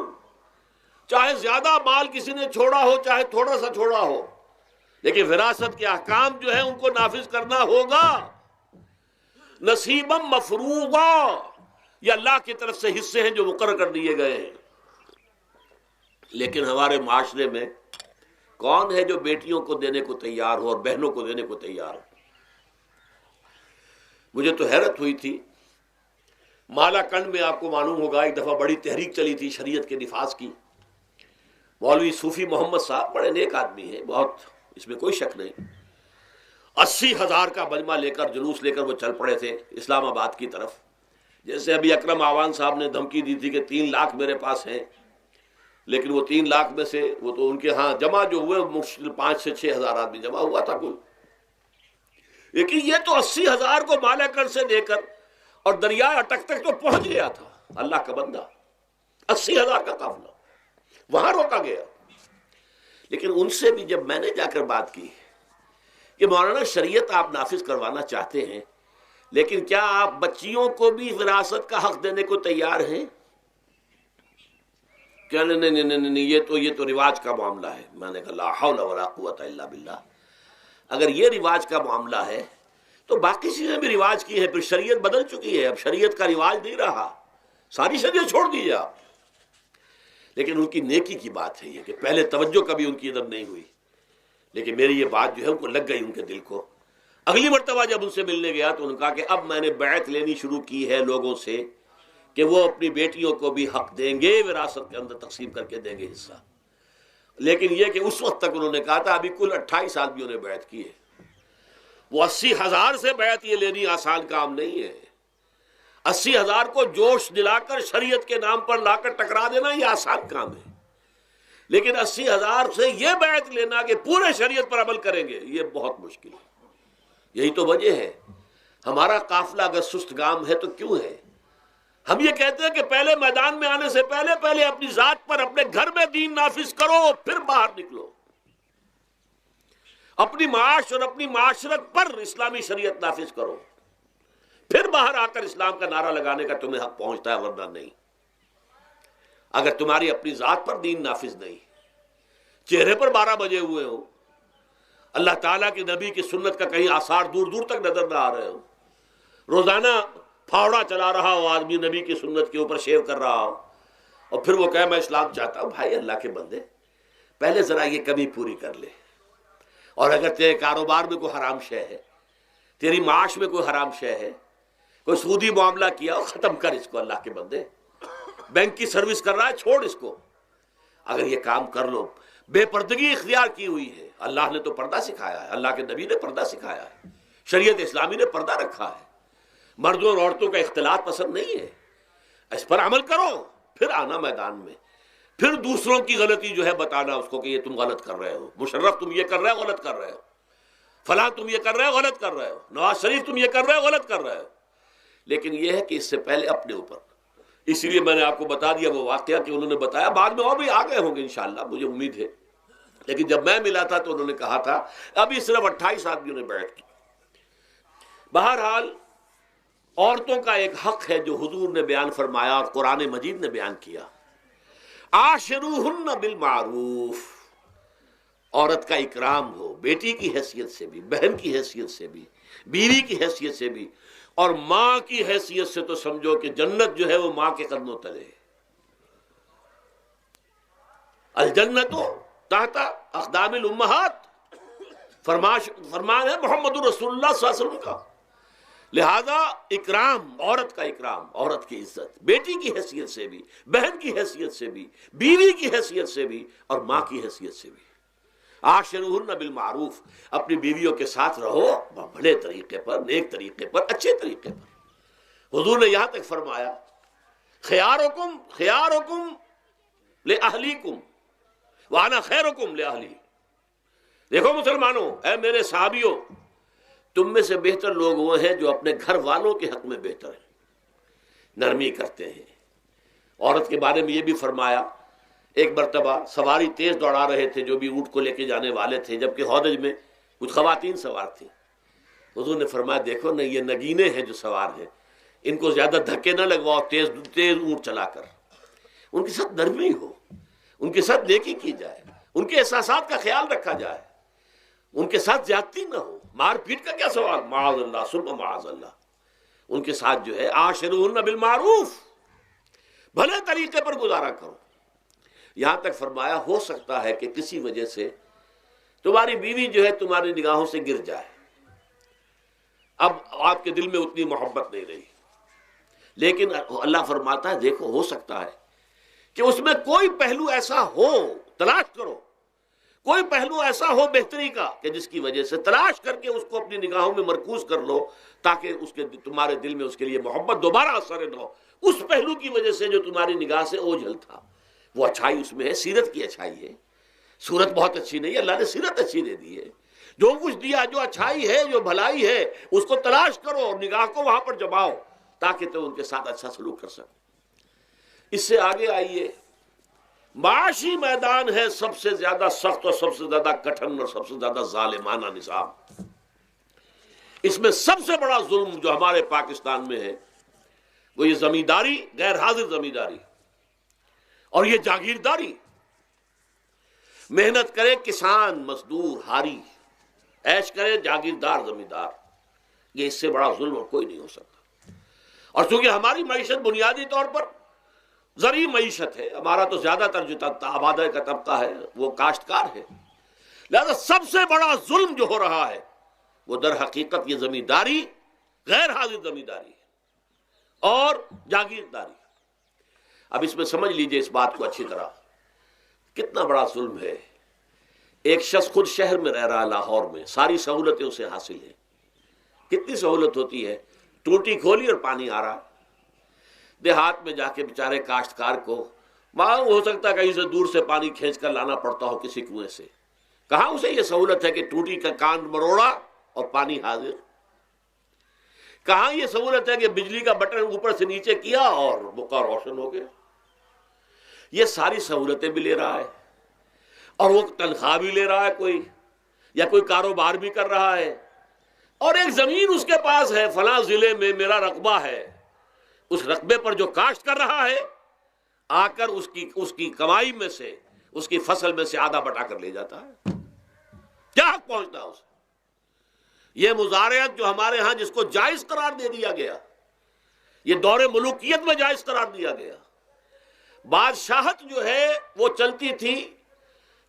B: چاہے زیادہ مال کسی نے چھوڑا ہو چاہے تھوڑا سا چھوڑا ہو، لیکن وراثت کے احکام جو ہیں ان کو نافذ کرنا ہوگا۔ نصیبا مفروضا، یہ اللہ کی طرف سے حصے ہیں جو مقرر کر دیے گئے ہیں۔ لیکن ہمارے معاشرے میں کون ہے جو بیٹیوں کو دینے کو تیار ہو اور بہنوں کو دینے کو تیار ہو؟ مجھے تو حیرت ہوئی تھی، مالا کنڈ میں آپ کو معلوم ہوگا ایک دفعہ بڑی تحریک چلی تھی شریعت کے نفاذ کی۔ مولوی صوفی محمد صاحب بڑے نیک آدمی ہیں، بہت، اس میں کوئی شک نہیں، 80,000 کا مجمع لے کر جلوس لے کر وہ چل پڑے تھے اسلام آباد کی طرف۔ جیسے ابھی اکرم آوان صاحب نے دھمکی دی تھی کہ 3 لاکھ میرے پاس ہیں، لیکن وہ 3 لاکھ میں سے وہ تو ان کے ہاں جمع جو ہوئے مشکل 5 سے 6 ہزار آدمی جمع ہوا تھا کل، لیکن یہ تو 80,000 کو مالا کنڈ سے لے کر اور دریا اٹک تک تو پہنچ گیا تھا۔ اللہ کا بندہ، 80,000 کا قافلہ وہاں روکا گیا۔ لیکن ان سے بھی جب میں نے جا کر بات کی کہ مولانا شریعت آپ نافذ کروانا چاہتے ہیں، لیکن کیا آپ بچیوں کو بھی وراثت کا حق دینے کو تیار ہیں؟ کیا نہیں، یہ تو رواج کا معاملہ ہے۔ میں نے کہا لا حول ولا قوت الا باللہ، اگر یہ رواج کا معاملہ ہے تو باقی چیزیں بھی رواج کی ہیں، پھر شریعت بدل چکی ہے، اب شریعت کا رواج نہیں رہا، ساری شریعت چھوڑ دیجیے آپ۔ لیکن ان کی نیکی کی بات ہے یہ کہ پہلے توجہ کبھی ان کی ادھر نہیں ہوئی، لیکن میری یہ بات جو ہے ان کو لگ گئی ان کے دل کو۔ اگلی مرتبہ جب ان سے ملنے گیا تو انہوں نے کہا کہ اب میں نے بیعت لینی شروع کی ہے لوگوں سے کہ وہ اپنی بیٹیوں کو بھی حق دیں گے، وراثت کے اندر تقسیم کر کے دیں گے حصہ۔ لیکن یہ کہ اس وقت تک انہوں نے کہا تھا ابھی کل 28 آدمیوں نے بیعت کی ہے، وہ 80,000 سے بیعت یہ لینی آسان کام نہیں ہے۔ 80,000 کو جوش دلا کر شریعت کے نام پر لا کر ٹکرا دینا یہ آسان کام ہے، لیکن 80,000 سے یہ بیعت لینا کہ پورے شریعت پر عمل کریں گے یہ بہت مشکل ہے۔ یہی تو وجہ ہے ہمارا قافلہ اگر سست گام ہے تو کیوں ہے؟ ہم یہ کہتے ہیں کہ پہلے میدان میں آنے سے پہلے اپنی ذات پر اپنے گھر میں دین نافذ کرو، پھر باہر نکلو، اپنی معاش اور اپنی معاشرت پر اسلامی شریعت نافذ کرو، پھر باہر آ کر اسلام کا نعرہ لگانے کا تمہیں حق پہنچتا ہے، ورنہ نہیں۔ اگر تمہاری اپنی ذات پر دین نافذ نہیں، چہرے پر 12 بجے ہوئے ہو، اللہ تعالیٰ کے نبی کی سنت کا کہیں آثار دور دور تک نظر نہ آ رہے ہو، روزانہ پھاوڑا چلا رہا ہو آدمی نبی کی سنت کے اوپر شیو کر رہا ہو، اور پھر وہ کہے میں اسلام چاہتا ہوں، بھائی اللہ کے بندے پہلے ذرا یہ کمی پوری کر لے۔ اور اگر تیرے کاروبار میں کوئی حرام شے ہے، تیری معاش میں کوئی حرام شے ہے، کوئی سودی معاملہ کیا ہو، ختم کر اس کو اللہ کے بندے۔ بینک کی سروس کر رہا ہے، چھوڑ اس کو۔ اگر یہ کام کر لو، بے پردگی اختیار کی ہوئی ہے، اللہ نے تو پردہ سکھایا ہے، اللہ کے نبی نے پردہ سکھایا ہے، شریعت اسلامی نے پردہ رکھا ہے، مردوں اور عورتوں کا اختلاط پسند نہیں ہے، اس پر عمل کرو۔ پھر آنا میدان میں، پھر دوسروں کی غلطی جو ہے بتانا اس کو کہ یہ تم غلط کر رہے ہو، مشرف تم یہ کر رہے ہو غلط کر رہے ہو، فلاں تم یہ کر رہے ہو غلط کر رہے ہو، نواز شریف تم یہ کر رہے ہو غلط کر رہے ہو۔ لیکن یہ ہے کہ اس سے پہلے اپنے اوپر، اس لیے میں نے آپ کو بتا دیا وہ واقعہ کہ انہوں نے بتایا، بعد میں اور بھی آ گئے ہوں گے انشاءاللہ، مجھے امید ہے، لیکن جب میں ملا تھا تو انہوں نے کہا تھا ابھی صرف 28 آدمیوں نے بیعت کی۔ بہرحال عورتوں کا ایک حق ہے جو حضور نے بیان فرمایا اور قرآن مجید نے بیان کیا، عاشروہن بالمعروف، عورت کا اکرام ہو، بیٹی کی حیثیت سے بھی، بہن کی حیثیت سے بھی، بیوی کی حیثیت سے بھی، اور ماں کی حیثیت سے تو سمجھو کہ جنت جو ہے وہ ماں کے قدموں تلے ہے۔ الجنت تحت اقدام الامہات، فرمان ہے محمد رسول اللہ صلی اللہ علیہ وسلم کا۔ لہذا اکرام، عورت کا اکرام، عورت کی عزت، بیٹی کی حیثیت سے بھی، بہن کی حیثیت سے بھی، بیوی کی حیثیت سے بھی، اور ماں کی حیثیت سے بھی۔ عاشروہن بالمعروف، اپنی بیویوں کے ساتھ رہو بھلے طریقے پر، نیک طریقے پر، اچھے طریقے پر۔ حضور نے یہاں تک فرمایا خیارکم خیارکم لأہلیکم وانا خیرکم لأہلی۔ دیکھو مسلمانوں، اے میرے صحابیوں، تم میں سے بہتر لوگ وہ ہیں جو اپنے گھر والوں کے حق میں بہتر ہیں، نرمی کرتے ہیں۔ عورت کے بارے میں یہ بھی فرمایا، ایک مرتبہ سواری تیز دوڑا رہے تھے جو بھی اونٹ کو لے کے جانے والے تھے، جبکہ ہودج میں کچھ خواتین سوار تھیں۔ حضور نے فرمایا دیکھو نا، یہ نگینے ہیں جو سوار ہیں، ان کو زیادہ دھکے نہ لگواؤ تیز تیز اونٹ چلا کر، ان کے ساتھ نرمی ہو، ان کے ساتھ نیکی کی جائے، ان کے احساسات کا خیال رکھا جائے، ان کے ساتھ زیادتی نہ ہو، مار پیٹ کا کیا سوال، معاذ اللہ ثم معاذ اللہ۔ ان کے ساتھ جو ہے عاشروہن بالمعروف، بھلے طریقے پر گزارا کرو۔ یہاں تک فرمایا ہو سکتا ہے کہ کسی وجہ سے تمہاری بیوی جو ہے تمہاری نگاہوں سے گر جائے، اب آپ کے دل میں اتنی محبت نہیں رہی، لیکن اللہ فرماتا ہے دیکھو ہو سکتا ہے کہ اس میں کوئی پہلو ایسا ہو، تلاش کرو، کوئی پہلو ایسا ہو بہتری کا کہ جس کی وجہ سے تلاش کر کے اس کو اپنی نگاہوں میں مرکوز کر لو، تاکہ اس کے تمہارے دل میں اس کے لیے محبت دوبارہ اثر نہ ہو، اس پہلو کی وجہ سے جو تمہاری نگاہ سے اوجھل تھا۔ وہ اچھائی اس میں ہے، سیرت کی اچھائی ہے، صورت بہت اچھی نہیں ہے، اللہ نے سیرت اچھی دے دی ہے، جو کچھ دیا، جو اچھائی ہے، جو بھلائی ہے، اس کو تلاش کرو اور نگاہ کو وہاں پر جماؤ تاکہ تم ان کے ساتھ اچھا سلوک کر سکو۔ اس سے آگے آئیے، معاشی میدان ہے سب سے زیادہ سخت اور سب سے زیادہ کٹھن اور سب سے زیادہ ظالمانہ نظام۔ اس میں سب سے بڑا ظلم جو ہمارے پاکستان میں ہے وہ یہ زمینداری، غیر حاضر زمینداری، اور یہ جاگیرداری۔ محنت کرے کسان مزدور ہاری، عیش کرے جاگیردار زمیندار، یہ اس سے بڑا ظلم اور کوئی نہیں ہو سکتا۔ اور چونکہ ہماری معیشت بنیادی طور پر زرعی معیشت ہے، ہمارا تو زیادہ تر جو آبادی کا طبقہ ہے وہ کاشتکار ہے، لہذا سب سے بڑا ظلم جو ہو رہا ہے وہ در حقیقت یہ زمینداری، غیر حاضر زمینداری اور جاگیرداری۔ اب اس میں سمجھ لیجئے اس بات کو اچھی طرح، کتنا بڑا ظلم ہے۔ ایک شخص خود شہر میں رہ رہا ہے، لاہور میں، ساری سہولتیں اسے حاصل ہیں، کتنی سہولت ہوتی ہے، ٹوٹی کھولی اور پانی آ رہا۔ دیہات میں جا کے بیچارے کاشتکار کو معلوم ہو سکتا ہے کہیں سے دور سے پانی کھینچ کر لانا پڑتا ہو کسی کنویں سے، کہاں اسے یہ سہولت ہے کہ ٹوٹی کا کان مروڑا اور پانی حاضر، کہاں یہ سہولت ہے کہ بجلی کا بٹن اوپر سے نیچے کیا اور بکا روشن ہو گیا۔ یہ ساری سہولتیں بھی لے رہا ہے اور وہ تنخواہ بھی لے رہا ہے کوئی، یا کوئی کاروبار بھی کر رہا ہے، اور ایک زمین اس کے پاس ہے، فلاں ضلع میں میرا رقبہ ہے، اس رقبے پر جو کاشت کر رہا ہے آ کر اس کی کمائی میں سے، اس کی فصل میں سے آدھا بٹا کر لے جاتا ہے۔ کیا حق پہنچتا ہے اسے؟ یہ مزارعت جو ہمارے ہاں جس کو جائز قرار دے دیا گیا، یہ دور ملوکیت میں جائز قرار دیا گیا، بادشاہت جو ہے وہ چلتی تھی،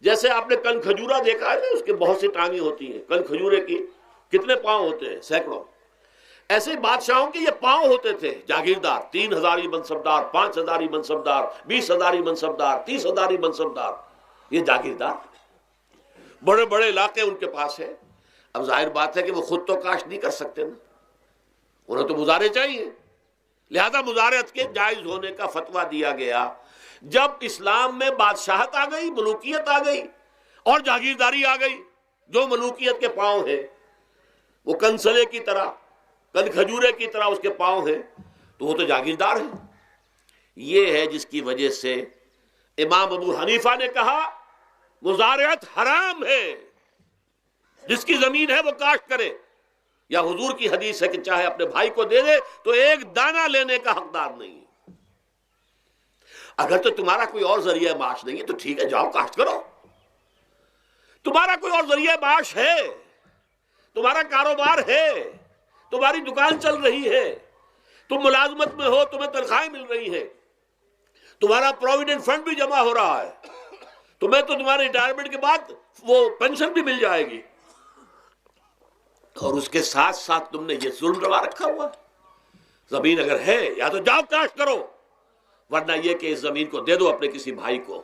B: جیسے آپ نے کن کھجورا دیکھا ہے نا، اس کے بہت سی ٹانگیں ہوتی ہیں، کن کھجورے کی کتنے پاؤں ہوتے ہیں؟ سینکڑوں۔ ایسے ہی بادشاہوں کے یہ پاؤں ہوتے تھے، جاگیردار، 3000 منصبدار، 5000 منصبدار، 20,000 منصبدار، 30,000 منصبدار، یہ جاگیردار، بڑے بڑے علاقے ان کے پاس ہیں۔ اب ظاہر بات ہے کہ وہ خود تو کاشت نہیں کر سکتے نا، انہیں تو مزارے چاہیے، لہذا مزارعت کے جائز ہونے کا فتویٰ دیا گیا جب اسلام میں بادشاہت آ گئی، ملوکیت آ گئی اور جاگیرداری آ گئی۔ جو ملوکیت کے پاؤں ہیں وہ کنسلے کی طرح، کن کھجورے کی طرح اس کے پاؤں ہیں، تو وہ تو جاگیردار ہے۔ یہ ہے جس کی وجہ سے امام ابو حنیفہ نے کہا مزارعت حرام ہے، جس کی زمین ہے وہ کاشت کرے، یا حضور کی حدیث ہے کہ چاہے اپنے بھائی کو دے دے تو ایک دانہ لینے کا حقدار نہیں ہے۔ اگر تو تمہارا کوئی اور ذریعہ معاش نہیں ہے تو ٹھیک ہے، جاؤ کاشت کرو۔ تمہارا کوئی اور ذریعہ معاش ہے، تمہارا کاروبار ہے، تمہاری دکان چل رہی ہے، تم ملازمت میں ہو، تمہیں تنخواہیں مل رہی ہیں، تمہارا پروویڈنٹ فنڈ بھی جمع ہو رہا ہے، تمہیں تو تمہارے ریٹائرمنٹ کے بعد وہ پینشن بھی مل جائے گی، اور اس کے ساتھ ساتھ تم نے یہ ظلم روا رکھا ہوا۔ زمین اگر ہے یا تو جاؤ کاشت کرو، ورنہ یہ کہ اس زمین کو دے دو اپنے کسی بھائی کو،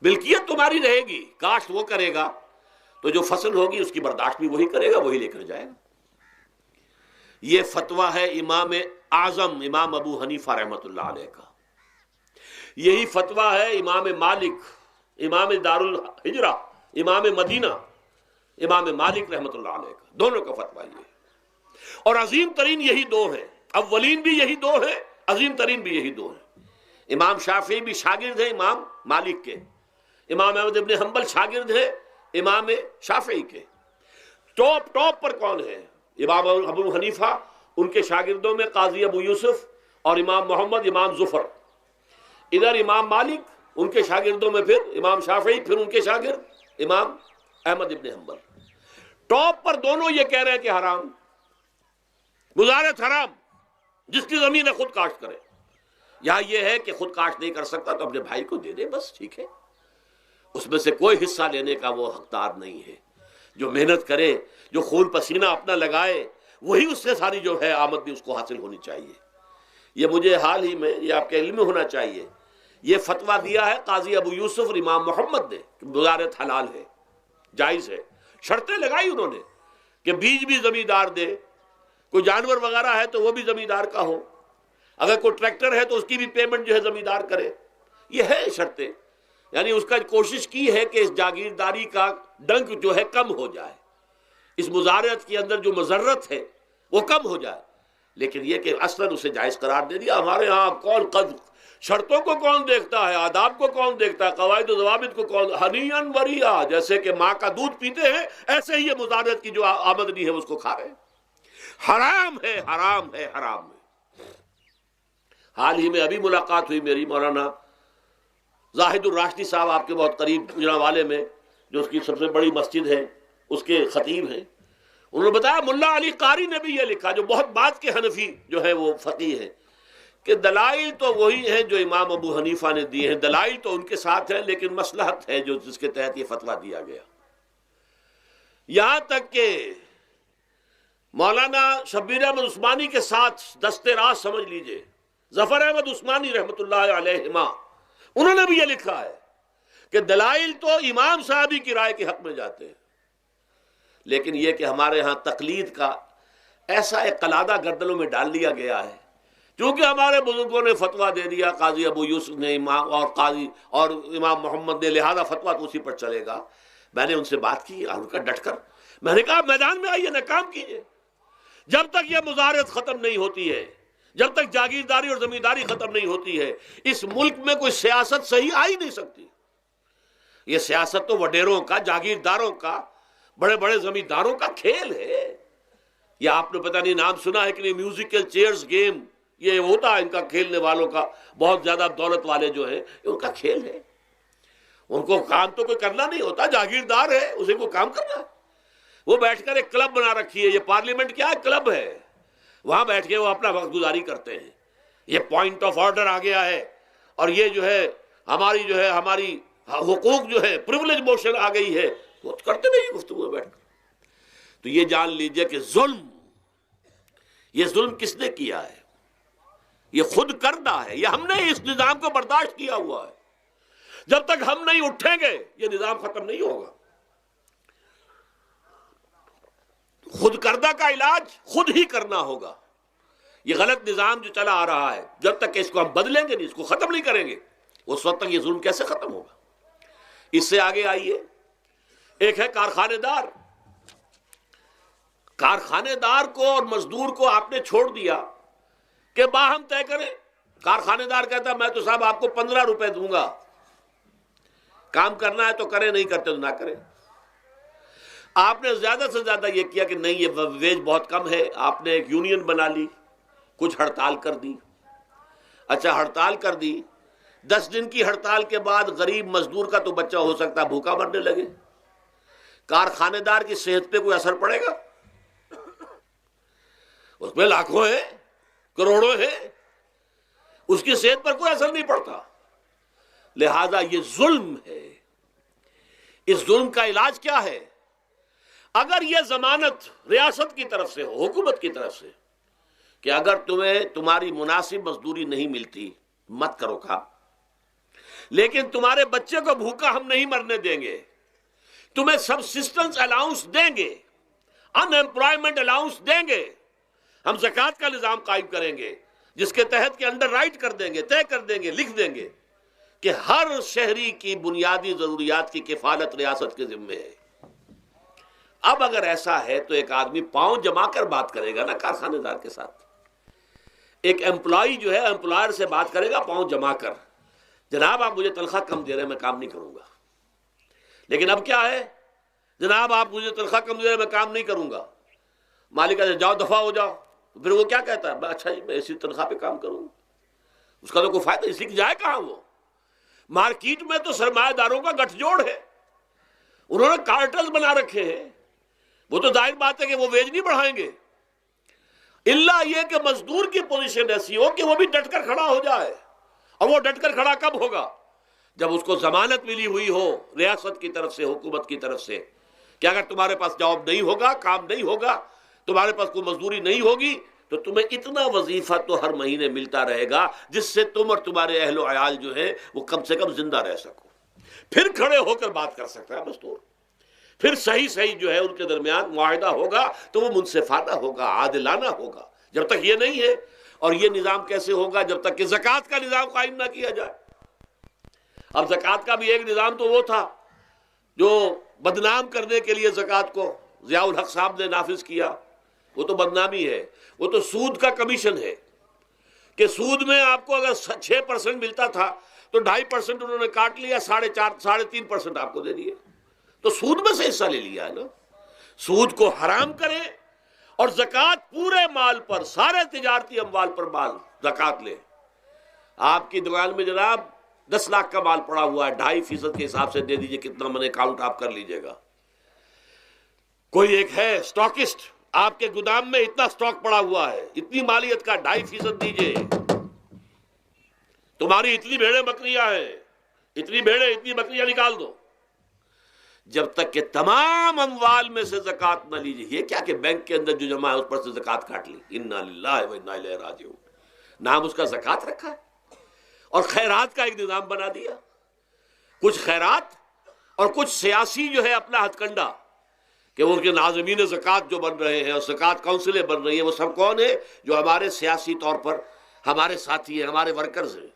B: ملکیت تمہاری رہے گی، کاشت وہ کرے گا تو جو فصل ہوگی اس کی برداشت بھی وہی کرے گا، وہی لے کر جائے گا۔ یہ فتویٰ ہے امام اعظم امام ابو حنیفہ رحمۃ اللہ علیہ کا، یہی فتویٰ ہے امام مالک، امام دار الحجرہ، امام مدینہ، امام مالک رحمۃ اللہ علیہ کا، دونوں کا فتویٰ یہ ہے۔ اور عظیم ترین یہی دو ہیں، اولین بھی یہی دو ہیں، عظیم ترین بھی یہی دو ہیں۔ امام شافعی بھی شاگرد ہیں امام مالک کے، امام احمد ابن حنبل شاگرد ہیں امام شافعی کے۔ ٹاپ پر کون ہے؟ امام ابو حنیفہ، ان کے شاگردوں میں قاضی ابو یوسف اور امام محمد، امام ظفر۔ ادھر امام مالک، ان کے شاگردوں میں پھر امام شافعی، پھر ان کے شاگرد امام احمد ابن حنبل۔ ٹاپ پر دونوں یہ کہہ رہے ہیں کہ حرام، مزارعت حرام، جس کی زمین ہے خود کاشت کرے۔ یہاں یہ ہے کہ خود کاشت نہیں کر سکتا تو اپنے بھائی کو دے دے، بس ٹھیک ہے، اس میں سے کوئی حصہ لینے کا وہ حقدار نہیں ہے۔ جو محنت کرے، جو خون پسینہ اپنا لگائے، وہی اس سے ساری جو ہے آمدنی اس کو حاصل ہونی چاہیے۔ یہ مجھے حال ہی میں، یہ آپ کے علم میں ہونا چاہیے، یہ فتویٰ دیا ہے قاضی ابو یوسف اور امام محمد نے کہ مزارعت حلال ہے، جائز ہے۔ شرطیں لگائی انہوں نے کہ بیج بھی زمیندار دے، کوئی جانور وغیرہ ہے تو وہ بھی زمیندار کا ہو، اگر کوئی ٹریکٹر ہے تو اس کی بھی پیمنٹ جو ہے زمیندار کرے۔ یہ ہے شرطیں، یعنی اس کا کوشش کی ہے کہ اس جاگیرداری کا ڈنک جو ہے کم ہو جائے، اس مزارعت کے اندر جو مضرت ہے وہ کم ہو جائے، لیکن یہ کہ اصلاً اسے جائز قرار دے دیا۔ ہمارے ہاں کون شرطوں کو کون دیکھتا ہے، آداب کو کون دیکھتا ہے، قواعد و ضوابط کو کون، ہنیئن وریا، جیسے کہ ماں کا دودھ پیتے ہیں ایسے ہی یہ مزارعت کی جو آمدنی ہے اس کو کھا رہے ہیں۔ حرام ہے، حرام ہے، حرام ہے۔ حال ہی میں ابھی ملاقات ہوئی میری مولانا زاہد الراشدی صاحب، آپ کے بہت قریب گجرانوالے میں، جو اس کی سب سے بڑی مسجد ہے، اس کے خطیب ہیں۔ انہوں نے بتایا ملا علی قاری نے بھی یہ لکھا، جو بہت بعد کے حنفی جو ہے وہ فقیہ ہیں، کہ دلائل تو وہی ہیں جو امام ابو حنیفہ نے دیے ہیں، دلائل تو ان کے ساتھ ہیں، لیکن مصلحت ہے جو جس کے تحت یہ فتویٰ دیا گیا۔ یہاں تک کہ مولانا شبیر احمد عثمانی کے ساتھ دست راست سمجھ لیجئے، ظفر احمد عثمانی رحمۃ اللہ علیہما، انہوں نے بھی یہ لکھا ہے کہ دلائل تو امام صاحبی کی رائے کے حق میں جاتے ہیں، لیکن یہ کہ ہمارے ہاں تقلید کا ایسا ایک قلادہ گردنوں میں ڈال لیا گیا ہے، چونکہ ہمارے بزرگوں نے فتویٰ دے دیا، قاضی ابو یوسف نے، امام اور قاضی اور امام محمد نے، لہذا فتویٰ تو اسی پر چلے گا۔ میں نے ان سے بات کی اور ان کا ڈٹ کر میں نے کہا میدان میں آئیے، نہ کام کیجیے، جب تک یہ مزارعت ختم نہیں ہوتی ہے، جب تک جاگیرداری اور زمینداری ختم نہیں ہوتی ہے، اس ملک میں کوئی سیاست صحیح آ ہی نہیں سکتی۔ یہ سیاست تو وڈیروں کا، جاگیرداروں کا، بڑے بڑے زمینداروں کا کھیل ہے۔ یہ آپ نے پتہ نہیں نام سنا ہے کہ نہیں، میوزیکل چیئرز گیم، یہ ہوتا ہے ان کا کھیلنے والوں کا، بہت زیادہ دولت والے جو ہیں، یہ ان کا کھیل ہے۔ ان کو کام تو کوئی کرنا نہیں ہوتا، جاگیردار ہے، اسے کوئی کام کرنا ہے۔ وہ بیٹھ کر ایک کلب بنا رکھی ہے، یہ پارلیمنٹ کیا ہے، کلب ہے، وہاں بیٹھ کے وہ اپنا وقت گزاری کرتے ہیں۔ یہ پوائنٹ آف آرڈر آ گیا ہے، اور یہ جو ہے ہماری حقوق جو ہے، پریولیج موشن آ گئی ہے، وہ کرتے نہیں گفتگو بیٹھ کر۔ تو یہ جان لیجئے کہ یہ ظلم کس نے کیا ہے؟ یہ خود کردہ ہے، یہ ہم نے اس نظام کو برداشت کیا ہوا ہے۔ جب تک ہم نہیں اٹھیں گے یہ نظام ختم نہیں ہوگا۔ خود کردہ کا علاج خود ہی کرنا ہوگا، یہ غلط نظام جو چلا آ رہا ہے، جب تک کہ اس کو ہم بدلیں گے نہیں، اس کو ختم نہیں کریں گے، اس وقت تک یہ ظلم کیسے ختم ہوگا؟ اس سے آگے آئیے، ایک ہے کارخانے دار. کارخانے دار کو اور مزدور کو آپ نے چھوڑ دیا کہ باہم طے کریں. کارخانے دار کہتا ہے میں تو صاحب آپ کو 15 روپے دوں گا، کام کرنا ہے تو کریں، نہیں کرتے تو نہ کریں. آپ نے زیادہ سے زیادہ یہ کیا کہ نہیں یہ ویج بہت کم ہے، آپ نے ایک یونین بنا لی، کچھ ہڑتال کر دی. اچھا ہڑتال کر دی، 10 دن کی ہڑتال کے بعد غریب مزدور کا تو بچہ ہو سکتا ہے بھوکا مرنے لگے، کارخانے دار کی صحت پہ کوئی اثر پڑے گا؟ اس میں لاکھوں ہیں، کروڑوں ہیں، اس کی صحت پر کوئی اثر نہیں پڑتا. لہذا یہ ظلم ہے. اس ظلم کا علاج کیا ہے؟ اگر یہ ضمانت ریاست کی طرف سے ہو، حکومت کی طرف سے، کہ اگر تمہیں تمہاری مناسب مزدوری نہیں ملتی مت کرو کام، لیکن تمہارے بچے کو بھوکا ہم نہیں مرنے دیں گے، تمہیں سبسسٹنس الاؤنس دیں گے، ان ایمپلائمنٹ الاؤنس دیں گے، ہم زکوٰۃ کا نظام قائم کریں گے جس کے تحت کہ انڈر رائٹ کر دیں گے، طے کر دیں گے، لکھ دیں گے کہ ہر شہری کی بنیادی ضروریات کی کفالت ریاست کے ذمے ہے. اب اگر ایسا ہے تو ایک آدمی پاؤں جما کر بات کرے گا نا کارخانے دار کے ساتھ. ایک امپلائی جو ہے امپلائر سے بات کرے گا پاؤں جما کر، جناب آپ مجھے تنخواہ کم دے رہے ہیں میں کام نہیں کروں گا. لیکن اب کیا ہے، جناب آپ مجھے تنخواہ کم دے رہے ہیں میں کام نہیں کروں گا. مالک کہتے جاؤ دفعہ ہو جاؤ. پھر وہ کیا کہتا ہے، اچھا جی میں اسی تنخواہ پہ کام کروں. اس کا تو کوئی فائدہ، اسی کی جائے کہاں وہ؟ مارکیٹ میں تو سرمایہ داروں کا گٹھ جوڑ ہے، انہوں نے کارٹلز بنا رکھے ہیں. وہ تو ظاہر بات ہے کہ وہ ویج نہیں بڑھائیں گے، الا یہ کہ مزدور کی پوزیشن ایسی ہو کہ وہ بھی ڈٹ کر کھڑا ہو جائے. اور وہ ڈٹ کر کھڑا کب ہوگا؟ جب اس کو ضمانت ملی ہوئی ہو ریاست کی طرف سے، حکومت کی طرف سے، کہ اگر تمہارے پاس جاب نہیں ہوگا، کام نہیں ہوگا، تمہارے پاس کوئی مزدوری نہیں ہوگی، تو تمہیں اتنا وظیفہ تو ہر مہینے ملتا رہے گا جس سے تم اور تمہارے اہل و عیال جو ہے وہ کم سے کم زندہ رہ سکو. پھر کھڑے ہو کر بات کر سکتا ہے مزدور. پھر صحیح جو ہے ان کے درمیان معاہدہ ہوگا تو وہ منصفانہ ہوگا، عادلانہ ہوگا. جب تک یہ نہیں ہے، اور یہ نظام کیسے ہوگا جب تک کہ زکوٰۃ کا نظام قائم نہ کیا جائے. اب زکوٰۃ کا بھی ایک نظام تو وہ تھا جو بدنام کرنے کے لیے زکوٰۃ کو ضیاء الحق صاحب نے نافذ کیا، وہ تو بدنامی ہے، وہ تو سود کا کمیشن ہے کہ سود میں آپ کو اگر 6% ملتا تھا تو 2.5% انہوں نے کاٹ لیا، 3.5% آپ کو دے دیے. تو سود میں سے حصہ لے لیا ہے نا. سود کو حرام کریں اور زکوٰۃ پورے مال پر، سارے تجارتی اموال پر مال زکوٰۃ لیں. آپ کی دکان میں جناب 10 لاکھ کا مال پڑا ہوا ہے، 2.5% کے حساب سے دے دیجئے، کتنا من اکاؤنٹ آپ کر لیجئے گا. کوئی ایک ہے سٹاکسٹ، آپ کے گودام میں اتنا سٹاک پڑا ہوا ہے، اتنی مالیت کا 2.5% دیجئے. تمہاری اتنی بھیڑیں بکریاں ہیں، اتنی بھیڑیں اتنی بکریاں نکال دو. جب تک کہ تمام اموال میں سے زکوٰۃ نہ لیجیے. یہ کیا کہ بینک کے اندر جو جمع ہے اس پر سے زکوٰۃ کاٹ لی. انا للہ و انا الیہ راجعون. نام اس کا زکوٰۃ رکھا ہے اور خیرات کا ایک نظام بنا دیا. کچھ خیرات اور کچھ سیاسی جو ہے اپنا ہتھ کنڈا، کہ ان کے ناظمین زکوٰۃ جو بن رہے ہیں اور زکوٰۃ کونسلیں بن رہی ہیں، وہ سب کون ہیں؟ جو ہمارے سیاسی طور پر ہمارے ساتھی ہیں، ہمارے ورکرز ہیں.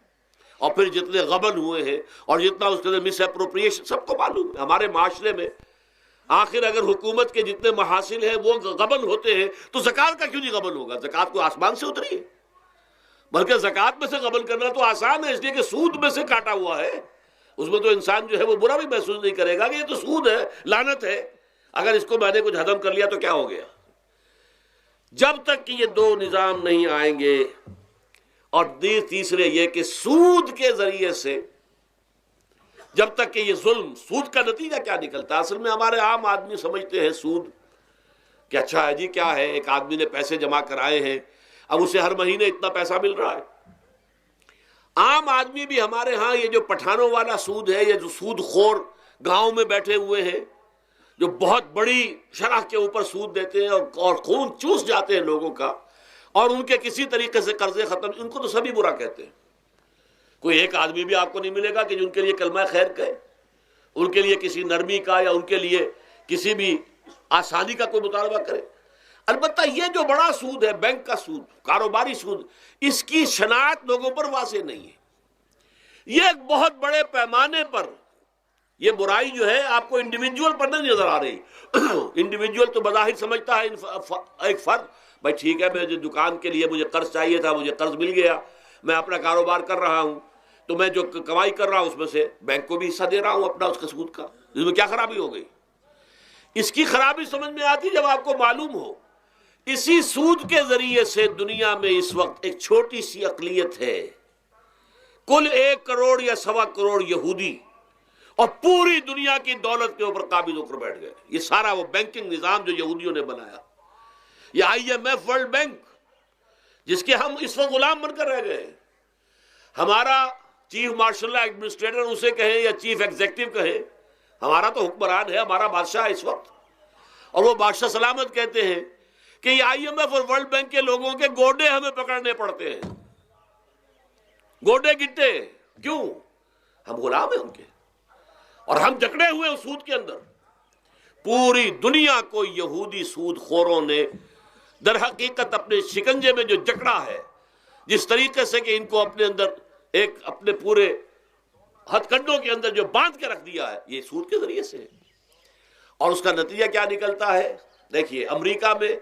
B: اور پھر جتنے غبن ہوئے ہیں اور جتنا اس کے اندر مس اپروپریشن، سب کو معلوم ہے ہمارے معاشرے میں. آخر اگر حکومت کے جتنے محاصل ہیں وہ غبن ہوتے ہیں تو زکوٰۃ کا کیوں نہیں غبن ہوگا؟ زکوٰۃ کو آسمان سے اتری ہے، بلکہ زکوٰۃ میں سے غبن کرنا تو آسان ہے، اس لیے کہ سود میں سے کاٹا ہوا ہے. اس میں تو انسان جو ہے وہ برا بھی محسوس نہیں کرے گا کہ یہ تو سود ہے، لعنت ہے، اگر اس کو میں نے کچھ ہضم کر لیا تو کیا ہو گیا. جب تک کہ یہ دو نظام نہیں آئیں گے، اور تیسرے یہ کہ سود کے ذریعے سے جب تک کہ یہ ظلم، سود کا نتیجہ کیا نکلتا ہے؟ اصل میں ہمارے عام آدمی سمجھتے ہیں سود کہ اچھا ہے جی، کیا ہے، ایک آدمی نے پیسے جمع کرائے ہیں، اب اسے ہر مہینے اتنا پیسہ مل رہا ہے. عام آدمی بھی ہمارے ہاں یہ جو پٹھانوں والا سود ہے، یہ جو سود خور گاؤں میں بیٹھے ہوئے ہیں جو بہت بڑی شرح کے اوپر سود دیتے ہیں اور خون چوس جاتے ہیں لوگوں کا، اور ان کے کسی طریقے سے قرضے ختم، ان کو تو سبھی برا کہتے ہیں. کوئی ایک آدمی بھی آپ کو نہیں ملے گا کہ جن کے لیے کلمہ خیر کہے، ان کے لیے کسی نرمی کا یا ان کے لیے کسی بھی آسانی کا کوئی مطالبہ کرے. البتہ یہ جو بڑا سود ہے، بینک کا سود، کاروباری سود، اس کی شناخت لوگوں پر واضح نہیں ہے۔ یہ ایک بہت بڑے پیمانے پر یہ برائی جو ہے آپ کو انڈیویجول پر نہیں نظر آ رہی۔ انڈیویجول تو بظاہر سمجھتا ہے ایک فرد، بھائی ٹھیک ہے مجھے دکان کے لیے مجھے قرض چاہیے تھا، مجھے قرض مل گیا، میں اپنا کاروبار کر رہا ہوں، تو میں جو کمائی کر رہا ہوں اس میں سے بینک کو بھی حصہ دے رہا ہوں اپنا، اس کا سود کا، اس میں کیا خرابی ہو گئی؟ اس کی خرابی سمجھ میں آتی جب آپ کو معلوم ہو اسی سود کے ذریعے سے دنیا میں اس وقت ایک چھوٹی سی اقلیت ہے، کل 1 کروڑ یا 1.25 کروڑ یہودی، اور پوری دنیا کی دولت کے اوپر قابض ہو کر بیٹھ گئے۔ یہ سارا وہ بینکنگ نظام جو یہودیوں نے بنایا، یہ IMF ورلڈ بینک جس کے ہم اس وقت غلام بن کر رہ گئے ہیں۔ ہمارا چیف مارشل ایڈمنسٹریٹر اسے کہیں یا چیف ایگزیکٹو کہیں، ہمارا تو حکمران ہے، ہمارا بادشاہ ہے اس وقت، اور وہ بادشاہ سلامت کہتے ہیں کہ یہ IMF اور ورلڈ بینک کے لوگوں کے گوڈے ہمیں پکڑنے پڑتے ہیں، گوڈے گٹے، کیوں؟ ہم غلام ہیں ان کے، اور ہم جکڑے ہوئے اس سود کے اندر۔ پوری دنیا کو یہودی سود خوروں نے در حقیقت اپنے شکنجے میں جو جکڑا ہے، جس طریقے سے کہ ان کو اپنے اندر ایک اپنے پورے ہتھ کنڈوں کے اندر جو باندھ کے رکھ دیا ہے، یہ سود کے ذریعے سے۔ اور اس کا نتیجہ کیا نکلتا ہے؟ دیکھیے امریکہ میں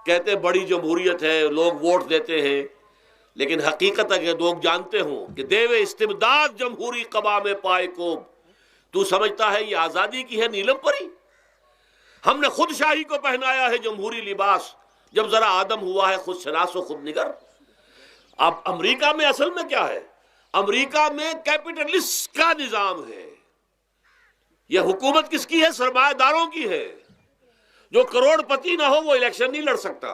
B: کہتے ہیں بڑی جمہوریت ہے، لوگ ووٹ دیتے ہیں، لیکن حقیقت اگر لوگ جانتے ہوں کہ دیو استبداد جمہوری قبا میں پائے کو، تو سمجھتا ہے یہ آزادی کی ہے نیلم پری؟ ہم نے خود شاہی کو پہنایا ہے جمہوری لباس، جب ذرا آدم ہوا ہے خود شناس و خود نگر۔ اب امریکہ میں اصل میں کیا ہے؟ امریکہ میں کیپٹلسٹ کا نظام ہے۔ یہ حکومت کس کی ہے؟ سرمایہ داروں کی ہے۔ جو کروڑ پتی نہ ہو وہ الیکشن نہیں لڑ سکتا،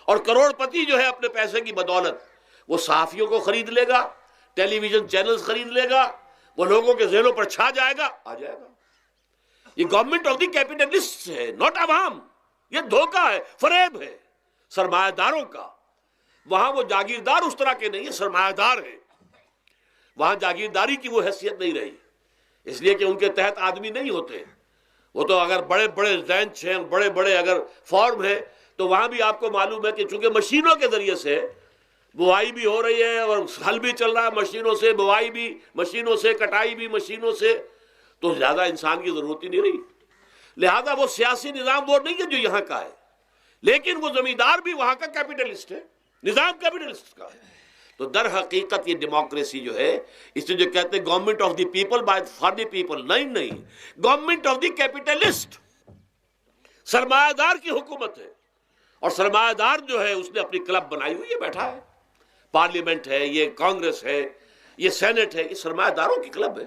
B: اور کروڑ پتی جو ہے اپنے پیسے کی بدولت وہ صحافیوں کو خرید لے گا، ٹیلی ویژن چینلز خرید لے گا، وہ لوگوں کے ذہنوں پر چھا جائے گا، آ جائے گا۔ یہ گورنمنٹ آف دی کیپٹلسٹ ہے، ناٹ عوام۔ یہ دھوکہ ہے، فریب ہے سرمایہ داروں کا۔ وہاں وہ جاگیردار اس طرح کے نہیں ہیں، سرمایہ دار ہیں۔ وہاں جاگیرداری کی وہ حیثیت نہیں رہی، اس لیے کہ ان کے تحت آدمی نہیں ہوتے۔ وہ تو اگر بڑے بڑے رینچ ہیں، بڑے بڑے اگر فارم ہیں، تو وہاں بھی آپ کو معلوم ہے کہ چونکہ مشینوں کے ذریعے سے بوائی بھی ہو رہی ہے اور ہل بھی چل رہا ہے مشینوں سے، بوائی بھی مشینوں سے، کٹائی بھی مشینوں سے، تو زیادہ انسان کی ضرورت ہی نہیں رہی۔ لہذا وہ سیاسی نظام وہ نہیں ہے جو یہاں کا ہے، لیکن وہ زمیندار بھی وہاں کا کیپٹلسٹ ہے، نظام کیپٹلسٹ کا ہے۔ تو در حقیقت یہ ڈیموکریسی جو ہے، اس سے جو کہتے ہیں government of the people by for the people, نہیں، گورنمنٹ آف دی کیپٹلسٹ، سرمایہ دار کی حکومت ہے۔ اور سرمایہ دار جو ہے اس نے اپنی کلب بنائی ہوئی ہے، بیٹھا ہے، پارلیمنٹ ہے، یہ کانگریس ہے، یہ سینٹ ہے، یہ سرمایہ داروں کی کلب ہے۔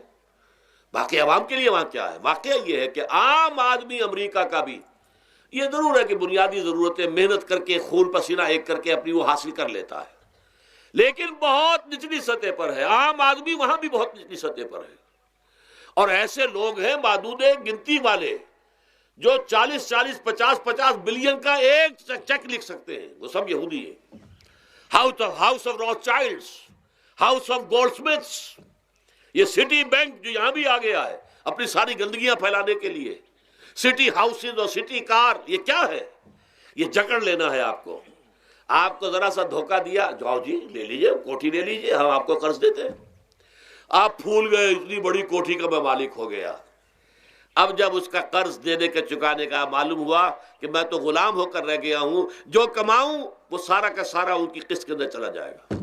B: باقی عوام کے لیے وہاں کیا ہے؟ واقعہ یہ ہے کہ عام آدمی امریکہ کا بھی یہ ضرور ہے کہ بنیادی ضرورتیں محنت کر کے خون پسینہ ایک کر کے اپنی وہ حاصل کر لیتا ہے، لیکن بہت نچلی سطح پر ہے۔ عام آدمی وہاں بھی بہت نچلی سطح پر ہے، اور ایسے لوگ ہیں معدود گنتی والے جو 40 50 بلین کا ایک چیک لکھ سکتے ہیں، وہ سب یہودی ہیں۔ House of Rothschilds, house of گولڈ سمتھس، یہ سٹی بینک جو یہاں بھی آ گیا ہے اپنی ساری گندگیاں پھیلانے کے لیے، سٹی ہاؤسز اور سٹی کار، یہ کیا ہے؟ یہ جکڑ لینا ہے آپ کو۔ آپ کو ذرا سا دھوکہ دیا، جاؤ جی لے لیجئے، کوٹھی لے لیجئے، ہم آپ کو قرض دیتے ہیں۔ آپ پھول گئے، اتنی بڑی کوٹھی کا میں مالک ہو گیا۔ اب جب اس کا قرض دینے کا چکانے کا معلوم ہوا کہ میں تو غلام ہو کر رہ گیا ہوں، جو کماؤں وہ سارا کا سارا ان کی قسط کے اندر چلا جائے گا،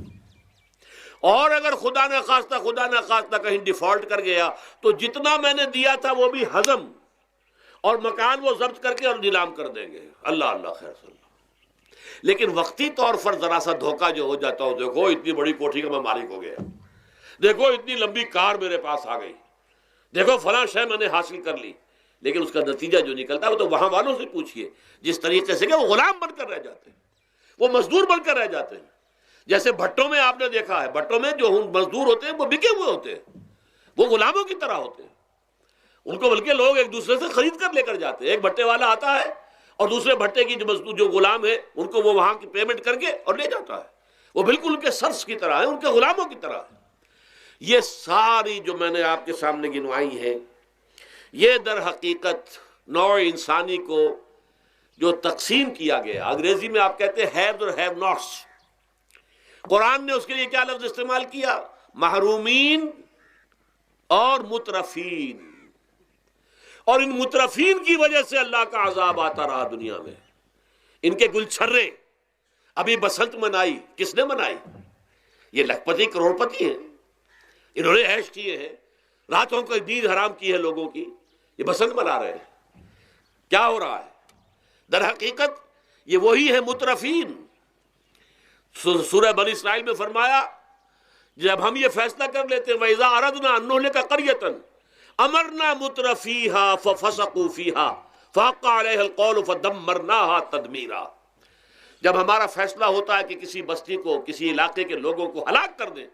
B: اور اگر خدا نہ خواستہ کہیں ڈیفالٹ کر گیا تو جتنا میں نے دیا تھا وہ بھی ہضم، اور مکان وہ ضبط کر کے اور نیلام کر دیں گے۔ اللہ خیر صلی اللہ۔ لیکن وقتی طور پر ذرا سا دھوکہ جو ہو جاتا ہو، دیکھو اتنی بڑی کوٹھی کا میں مالک ہو گیا، دیکھو اتنی لمبی کار میرے پاس آ گئی، دیکھو فلاں شے میں نے حاصل کر لی، لیکن اس کا نتیجہ جو نکلتا ہے وہ تو وہاں والوں سے پوچھئے، جس طریقے سے کہ وہ غلام بن کر رہ جاتے ہیں، وہ مزدور بن کر رہ جاتے ہیں۔ جیسے بھٹوں میں آپ نے دیکھا ہے، بھٹوں میں جو مزدور ہوتے ہیں وہ بکے ہوئے ہوتے ہیں، وہ غلاموں کی طرح ہوتے ہیں، ان کو بلکہ لوگ ایک دوسرے سے خرید کر لے کر جاتے ہیں۔ ایک بھٹے والا آتا ہے اور دوسرے بھٹے کی جو مزدور جو غلام ہے ان کو وہ وہاں کی پیمنٹ کر کے اور لے جاتا ہے، وہ بالکل ان کے سرس کی طرح ہے، ان کے غلاموں کی طرح ہے۔ یہ ساری جو میں نے آپ کے سامنے گنوائی ہیں، یہ در حقیقت نوع انسانی کو جو تقسیم کیا گیا، انگریزی میں آپ کہتے ہیں ہیوز اور ہیو ناٹس، قرآن نے اس کے لیے کیا لفظ استعمال کیا؟ محرومین اور مترفین. اور ان مترفین کی وجہ سے اللہ کا عذاب آتا رہا دنیا میں. ان کے گلچھرے ابھی بسنت منائی، کس نے منائی؟ یہ لکھپتی کروڑ پتی ہیں، انہوں نے عیش کیے ہیں، راتوں کو نیند حرام کی ہے لوگوں کی، یہ بسنت منا رہے ہیں. کیا ہو رہا ہے؟ در حقیقت یہ وہی ہے مترفین. سورہ بنی اسرائیل میں فرمایا جب ہم یہ فیصلہ کر لیتے ہیں وَإِذَا أَرَدْنَا أَن نُهْلِكَ قَرْيَةً أَمَرْنَا مُتْرَفِيهَا فَفَسَقُوا فِيهَا فَحَقَّ عَلَيْهَا الْقَوْلُ فَدَمَّرْنَاهَا تَدْمِيرًا. جب ہمارا فیصلہ ہوتا ہے کہ کسی بستی کو، کسی علاقے کے لوگوں کو ہلاک کر دیں،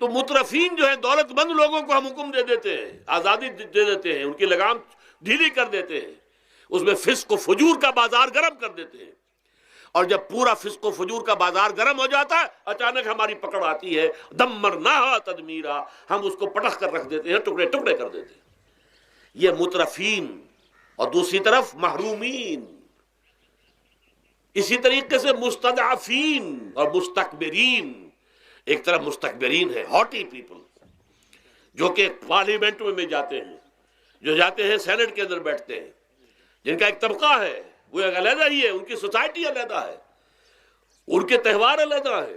B: تو مترفین جو ہیں، دولت مند لوگوں کو ہم حکم دے دیتے ہیں، آزادی دے دیتے ہیں، ان کی لگام ڈھیلی کر دیتے ہیں، اس میں فسق و فجور کا بازار گرم کر دیتے ہیں. اور جب پورا فسق و فجور کا بازار گرم ہو جاتا ہے، اچانک ہماری پکڑ آتی ہے، دمرناہا تدمیرا، ہم اس کو پٹخ کر رکھ دیتے ہیں، ٹکڑے ٹکڑے کر دیتے ہیں. یہ مترفین. اور دوسری طرف محرومین. اسی طریقے سے مستضعفین اور مستکبرین. ایک طرف مستکبرین ہے، ہاٹی پیپل، جو کہ پارلیمنٹ میں جاتے ہیں، جو جاتے ہیں سینٹ کے اندر بیٹھتے ہیں، جن کا ایک طبقہ ہے، وہ ایک علیحدہ ہی ہے، ان کی سوسائٹی علیحدہ ہے، ان کے تہوار علیحدہ ہے.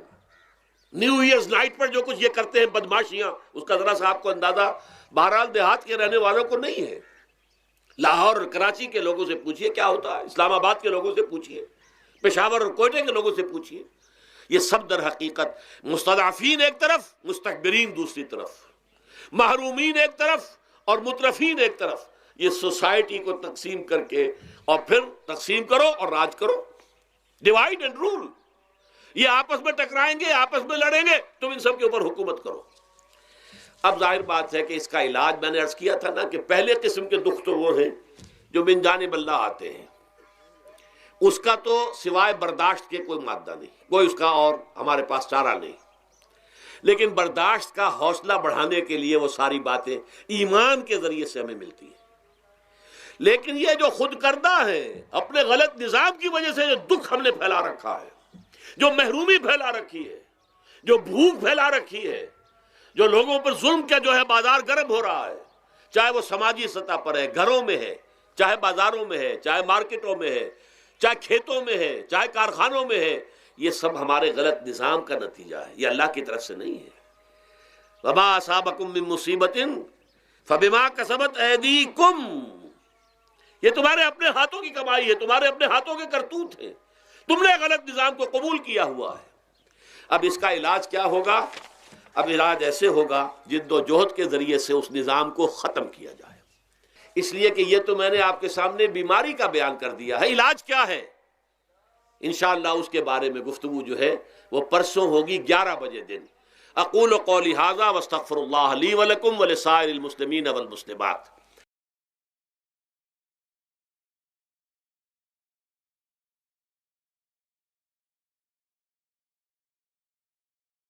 B: نیو ایئرز نائٹ پر جو کچھ یہ کرتے ہیں بدماشیاں، اس کا ذرا سا آپ کو اندازہ بہرحال دیہات کے رہنے والوں کو نہیں ہے. لاہور اور کراچی کے لوگوں سے پوچھئے کیا ہوتا ہے، اسلام آباد کے لوگوں سے پوچھئے، پشاور اور کوئٹے کے لوگوں سے پوچھئے. یہ سب در حقیقت مستضعفین ایک طرف، مستکبرین دوسری طرف، محرومین ایک طرف اور مترفین ایک طرف. یہ سوسائٹی کو تقسیم کر کے اور پھر تقسیم کرو اور راج کرو، ڈیوائیڈ اینڈ رول. یہ آپس میں ٹکرائیں گے، آپس میں لڑیں گے، تم ان سب کے اوپر حکومت کرو. اب ظاہر بات ہے کہ اس کا علاج میں نے عرض کیا تھا نا کہ پہلے قسم کے دکھ تو وہ ہیں جو من جانب اللہ آتے ہیں، اس کا تو سوائے برداشت کے کوئی مادہ نہیں، کوئی اس کا اور ہمارے پاس چارہ نہیں. لیکن برداشت کا حوصلہ بڑھانے کے لیے وہ ساری باتیں ایمان کے ذریعے سے ہمیں ملتی ہیں. لیکن یہ جو خود کردہ ہے، اپنے غلط نظام کی وجہ سے جو دکھ ہم نے پھیلا رکھا ہے، جو محرومی پھیلا رکھی ہے، جو بھوک پھیلا رکھی ہے، جو لوگوں پر ظلم کا جو ہے بازار گرم ہو رہا ہے، چاہے وہ سماجی سطح پر ہے، گھروں میں ہے، چاہے بازاروں میں ہے، چاہے مارکیٹوں میں ہے، چاہے کھیتوں میں ہے، چاہے کارخانوں میں ہے، یہ سب ہمارے غلط نظام کا نتیجہ ہے، یہ اللہ کی طرف سے نہیں ہے. وما اصابکم من مصیبت فبما کسبت ایدیکم، یہ تمہارے اپنے ہاتھوں کی کمائی ہے، تمہارے اپنے ہاتھوں کے کرتوت ہیں، تم نے غلط نظام کو قبول کیا ہوا ہے. اب اس کا علاج کیا ہوگا؟ اب علاج ایسے ہوگا جد و جہد کے ذریعے سے اس نظام کو ختم کیا جائے. اس لیے کہ یہ تو میں نے آپ کے سامنے بیماری کا بیان کر دیا ہے، علاج کیا ہے انشاءاللہ اس کے بارے میں گفتگو جو ہے وہ پرسوں ہوگی 11 بجے دن. اقول قولی ھذا واستغفر اللہ لی ولکم ولسائر المسلمین والمسلمات.